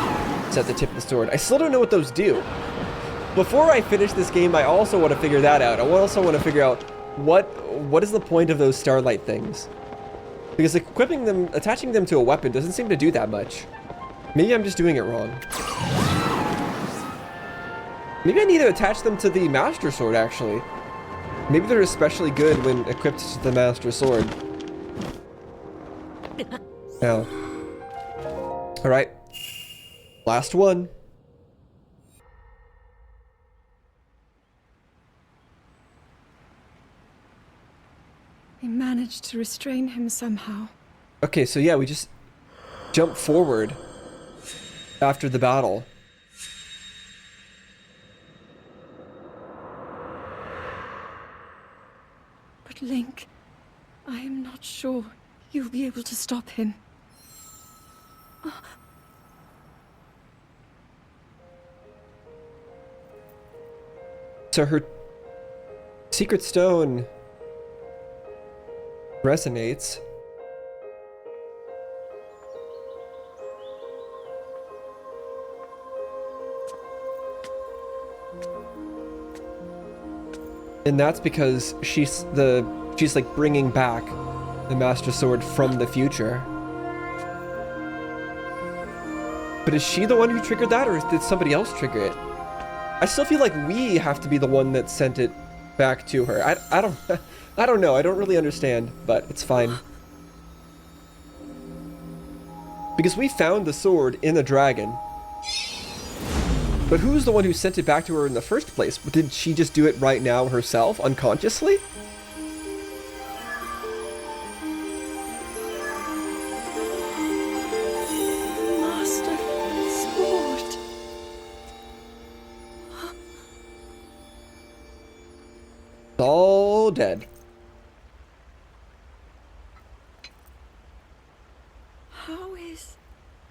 is at the tip of the sword. I still don't know what those do. Before I finish this game, I also want to figure that out. I also want to figure out what is the point of those starlight things, because equipping them, attaching them to a weapon doesn't seem to do that much. Maybe I'm just doing it wrong. Maybe I need to attach them to the Master Sword, actually. Maybe they're especially good when equipped to the Master Sword. Now. Alright. Last one. We managed to restrain him somehow. Okay, so yeah, we just jump forward after the battle. But Link, I am not sure you'll be able to stop him. So her secret stone resonates. And that's because she's like bringing back the Master Sword from the future. But is she the one who triggered that, or did somebody else trigger it? I still feel like we have to be the one that sent it back to her. I don't I don't know. I don't really understand, but it's fine. Because we found the sword in the dragon. But who's the one who sent it back to her in the first place? Did she just do it right now herself, unconsciously? Master Sword. It's all dead. How is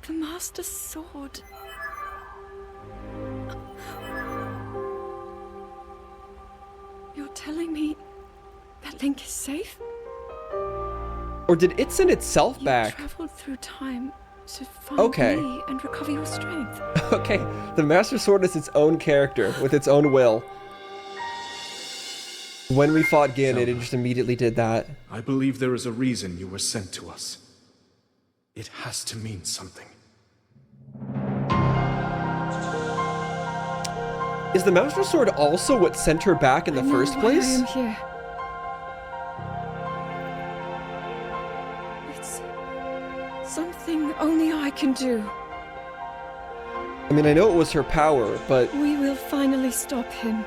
the Master Sword? You're telling me that Link is safe? Or did it send itself You back? traveled through time to find Okay. me and recover your strength. Okay, the Master Sword is its own character, with its own will. When we fought Ganon, it just immediately did that. I believe there is a reason you were sent to us. It has to mean something. Is the Master Sword also what sent her back in the first place? I am here. It's something only I can do. I mean, I know it was her power, but We will finally stop him.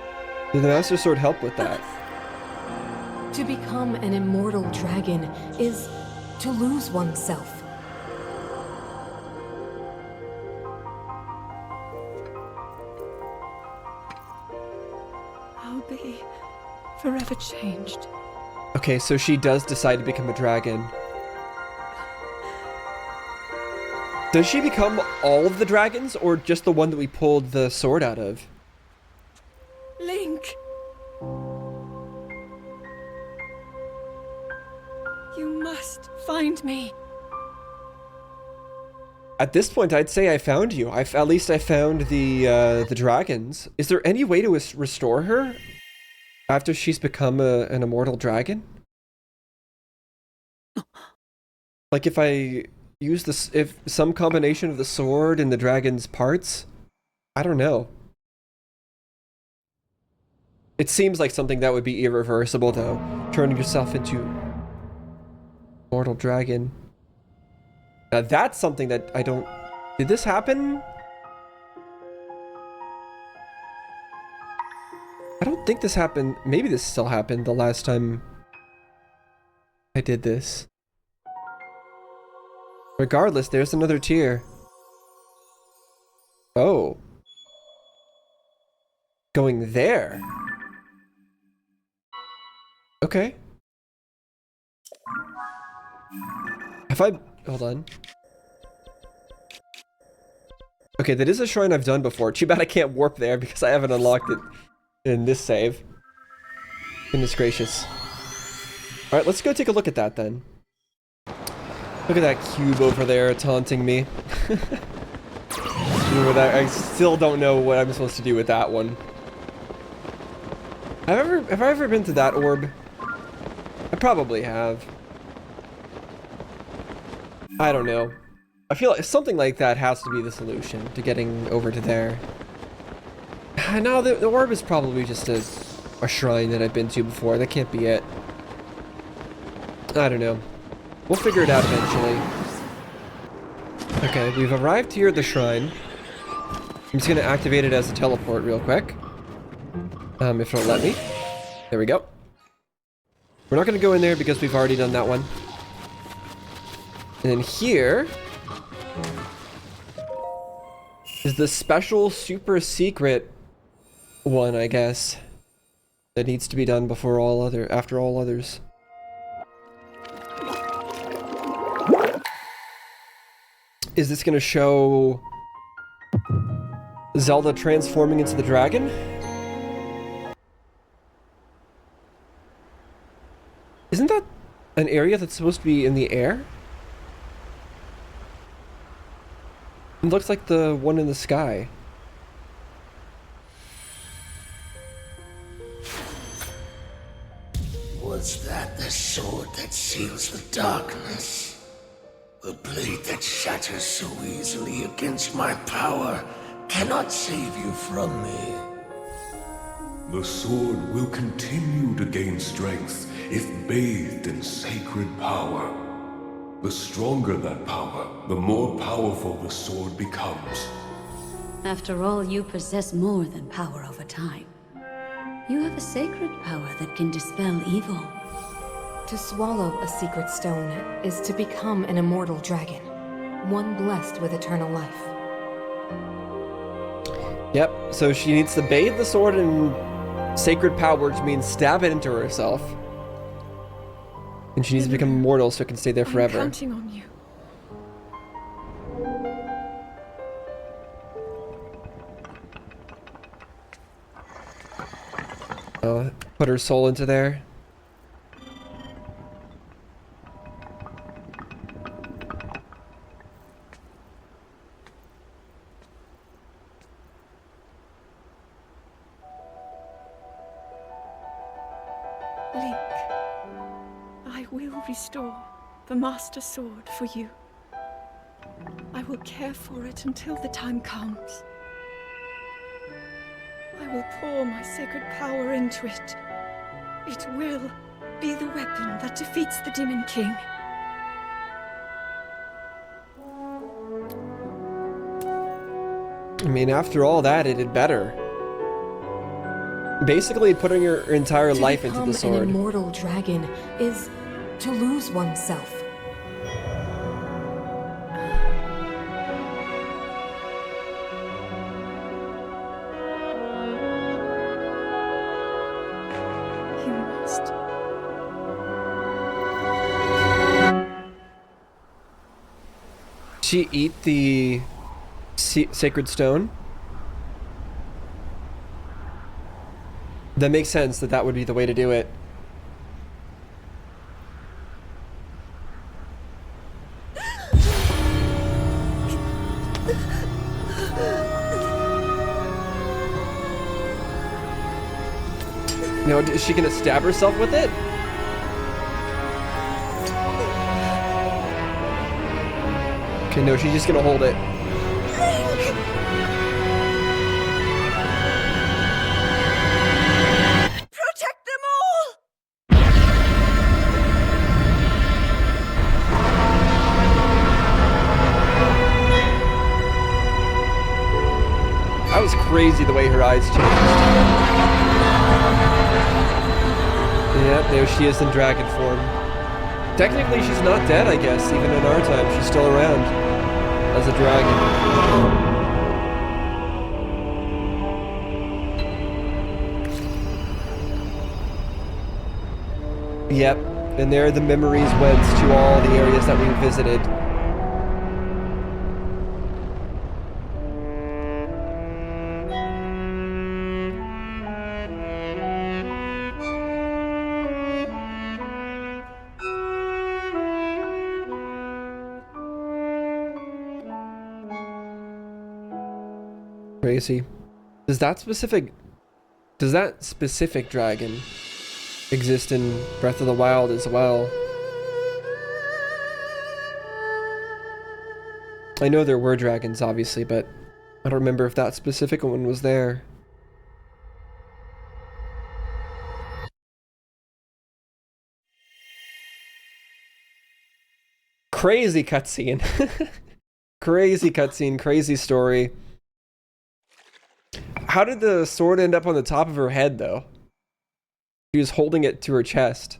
did the Master Sword help with that? To become an immortal dragon is to lose oneself. I'll be forever changed. Okay, so she does decide to become a dragon. Does she become all of the dragons, or just the one that we pulled the sword out of? Link! You must find me. At this point, I'd say I found you. At least I found the dragons. Is there any way to restore her after she's become an immortal dragon? Like if I use this, if some combination of the sword and the dragon's parts? I don't know. It seems like something that would be irreversible, though. Turning yourself into immortal dragon. Now that's something that I don't... Did this happen? I don't think this happened. Maybe this still happened the last time I did this. Regardless, there's another tier. Oh. Going there. Okay. Have I... Hold on. Okay, that is a shrine I've done before. Too bad I can't warp there because I haven't unlocked it in this save. Goodness gracious. Alright, let's go take a look at that then. Look at that cube over there taunting me. I still don't know what I'm supposed to do with that one. Have I ever been to that orb? I probably have. I don't know. I feel like something like that has to be the solution to getting over to there. No, the orb is probably just a shrine that I've been to before. That can't be it. I don't know. We'll figure it out eventually. Okay, we've arrived here at the shrine. I'm just gonna activate it as a teleport real quick. If it'll let me. There we go. We're not gonna go in there because we've already done that one. And then here is the special super secret one, I guess, that needs to be done before after all others. Is this gonna show Zelda transforming into the dragon? Isn't that an area that's supposed to be in the air? It looks like the one in the sky. Was that the sword that seals the darkness. The blade that shatters so easily against my power cannot save you from me. The sword will continue to gain strength if bathed in sacred power. The stronger that power, the more powerful the sword becomes. After all, you possess more than power over time. You have a sacred power that can dispel evil. To swallow a secret stone is to become an immortal dragon, one blessed with eternal life. Yep, so she needs to bathe the sword in sacred power, which means stab it into herself. And she needs to become immortal so it can stay there forever. I'm counting on you. Put her soul into there. Link, I will restore the Master Sword for you. I will care for it until the time comes. I will pour my sacred power into it. It will be the weapon that defeats the Demon King. I mean, after all that, it did better. Basically, putting her entire life into the To become an sword. immortal dragon is to lose oneself. You must. She eat the sacred stone? That makes sense that that would be the way to do it. No, is she gonna stab herself with it? Okay, no, she's just gonna hold it. Protect them all! That was crazy the way her eyes changed. Yeah, there she is in dragon form. Technically, she's not dead, I guess. Even in our time, she's still around as a dragon. Yep, and there the memories went to all the areas that we visited. Crazy. Does that specific dragon exist in Breath of the Wild as well? I know there were dragons, obviously, but I don't remember if that specific one was there. Crazy cutscene. Crazy cutscene, crazy story. How did the sword end up on the top of her head, though? She was holding it to her chest.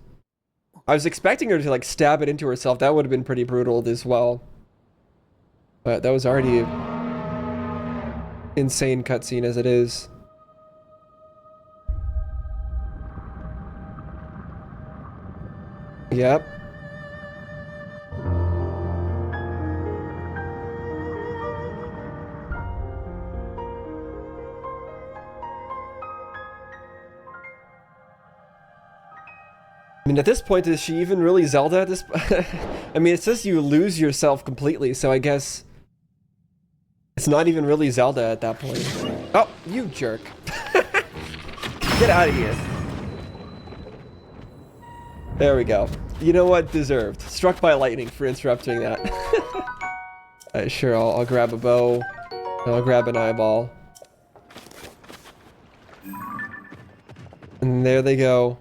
I was expecting her to, like, stab it into herself. That would have been pretty brutal as well. But that was already an insane cutscene as it is. Yep. I mean, at this point, is she even really Zelda at this I mean, it says you lose yourself completely, so I guess it's not even really Zelda at that point. Oh, you jerk. Get out of here. There we go. You know what? Deserved. Struck by lightning for interrupting that. Sure, I'll grab a bow. And I'll grab an eyeball. And there they go.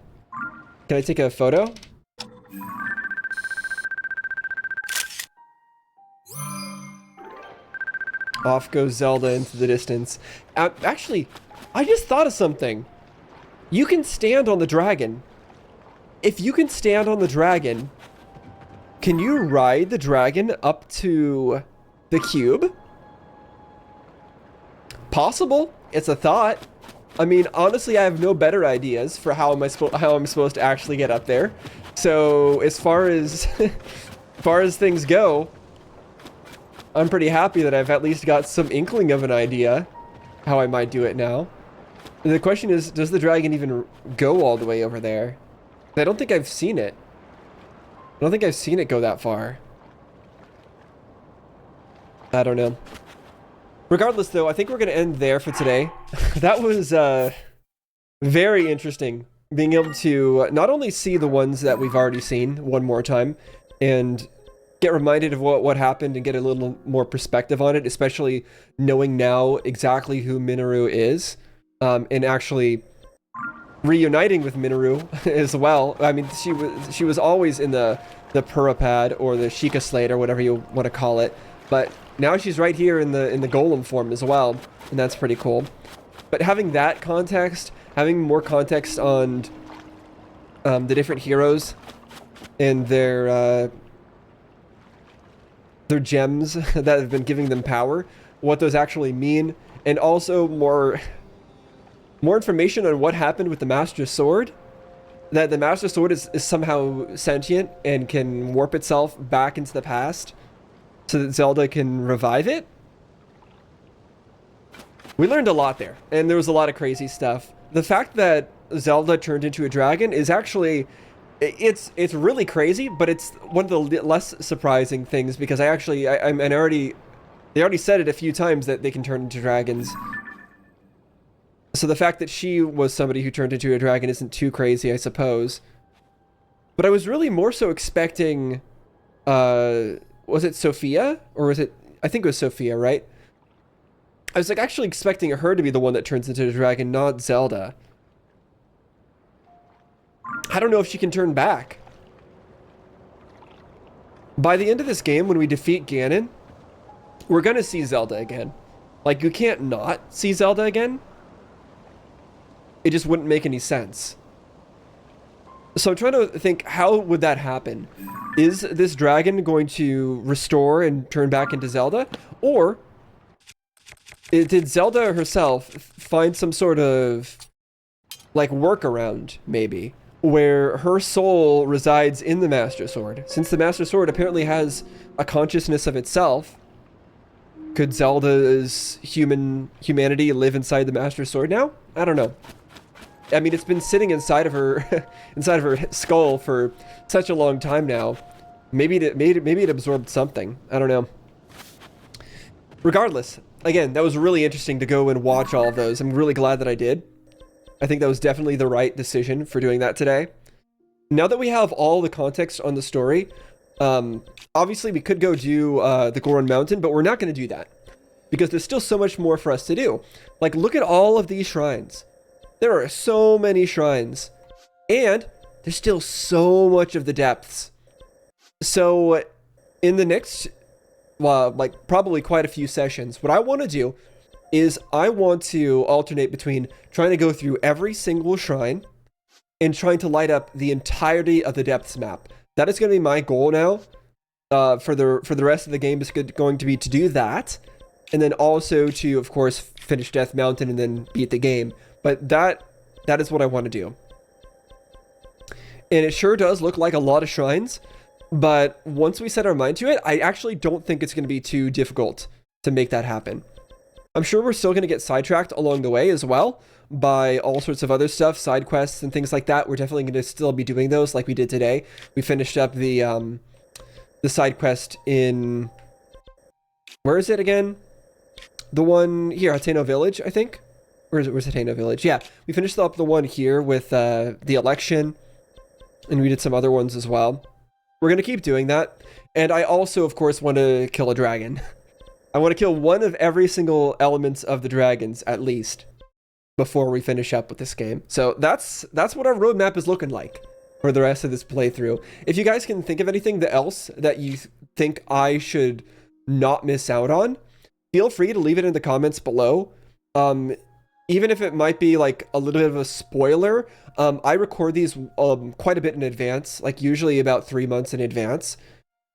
Can I take a photo? Off goes Zelda into the distance. Actually, I just thought of something. You can stand on the dragon. If you can stand on the dragon, can you ride the dragon up to the cube? Possible. It's a thought. I mean, honestly, I have no better ideas for how I'm supposed to actually get up there. So as far as things go, I'm pretty happy that I've at least got some inkling of an idea how I might do it now. And the question is, does the dragon even go all the way over there? I don't think I've seen it. I don't think I've seen it go that far. I don't know. Regardless, though, I think we're going to end there for today. That was very interesting, being able to not only see the ones that we've already seen one more time and get reminded of what happened and get a little more perspective on it, especially knowing now exactly who Minoru is, and actually reuniting with Minoru as well. I mean, she was always in the Purapad or the Sheikah Slate or whatever you want to call it, but now she's right here in the Golem form as well, and that's pretty cool. But having that context, having more context on the different heroes and their gems that have been giving them power, what those actually mean, and also more information on what happened with the Master Sword. That the Master Sword is somehow sentient and can warp itself back into the past so that Zelda can revive it. We learned a lot there, and there was a lot of crazy stuff. The fact that Zelda turned into a dragon is actually, it's really crazy, but it's one of the less surprising things, because they already said it a few times that they can turn into dragons. So the fact that she was somebody who turned into a dragon isn't too crazy, I suppose. But I was really more so expecting, was it Sophia? Or was it, I think it was Sophia, right? I was like actually expecting her to be the one that turns into a dragon, not Zelda. I don't know if she can turn back. By the end of this game, when we defeat Ganon, we're gonna see Zelda again. Like, you can't not see Zelda again. It just wouldn't make any sense. So I'm trying to think, how would that happen? Is this dragon going to restore and turn back into Zelda? Or did Zelda herself find some sort of, like, workaround, maybe, where her soul resides in the Master Sword? Since the Master Sword apparently has a consciousness of itself, could Zelda's humanity live inside the Master Sword now? I don't know. I mean, it's been sitting inside of her skull for such a long time now. Maybe it absorbed something. I don't know. Regardless, again, that was really interesting to go and watch all of those. I'm really glad that I did. I think that was definitely the right decision for doing that today. Now that we have all the context on the story, obviously we could go do the Goron Mountain, but we're not going to do that because there's still so much more for us to do. Like, look at all of these shrines. There are so many shrines, and there's still so much of the depths. So in the next, like, probably quite a few sessions, what I want to do is I want to alternate between trying to go through every single shrine and trying to light up the entirety of the depths map. That is going to be my goal now. For the rest of the game is going to be to do that, and then also to, of course, finish Death Mountain and then beat the game. But that is what I want to do. And it sure does look like a lot of shrines, but once we set our mind to it, I actually don't think it's going to be too difficult to make that happen. I'm sure we're still going to get sidetracked along the way as well by all sorts of other stuff, side quests and things like that. We're definitely going to still be doing those like we did today. We finished up the side quest in, where is it again? The one here, Hateno Village, I think. Where's Hateno Village? Yeah, we finished up the one here with the election and we did some other ones as well. We're going to keep doing that. And I also, of course, want to kill a dragon. I want to kill one of every single elements of the dragons, at least, before we finish up with this game. So that's what our roadmap is looking like for the rest of this playthrough. If you guys can think of anything else that you think I should not miss out on, feel free to leave it in the comments below. Even if it might be like a little bit of a spoiler, I record these quite a bit in advance, like usually about 3 months in advance.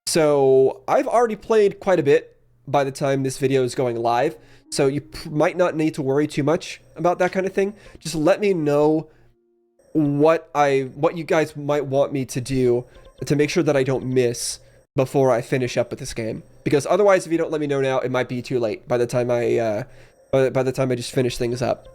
So I've already played quite a bit by the time this video is going live. So you might not need to worry too much about that kind of thing. Just let me know what you guys might want me to do to make sure that I don't miss before I finish up with this game. Because otherwise, if you don't let me know now, it might be too late by the time I just finish things up.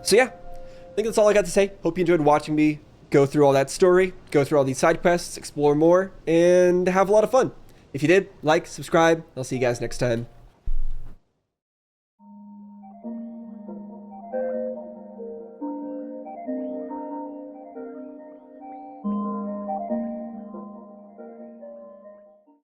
So yeah, I think that's all I got to say. Hope you enjoyed watching me go through all that story, go through all these side quests, explore more, and have a lot of fun. If you did, like, subscribe. I'll see you guys next time.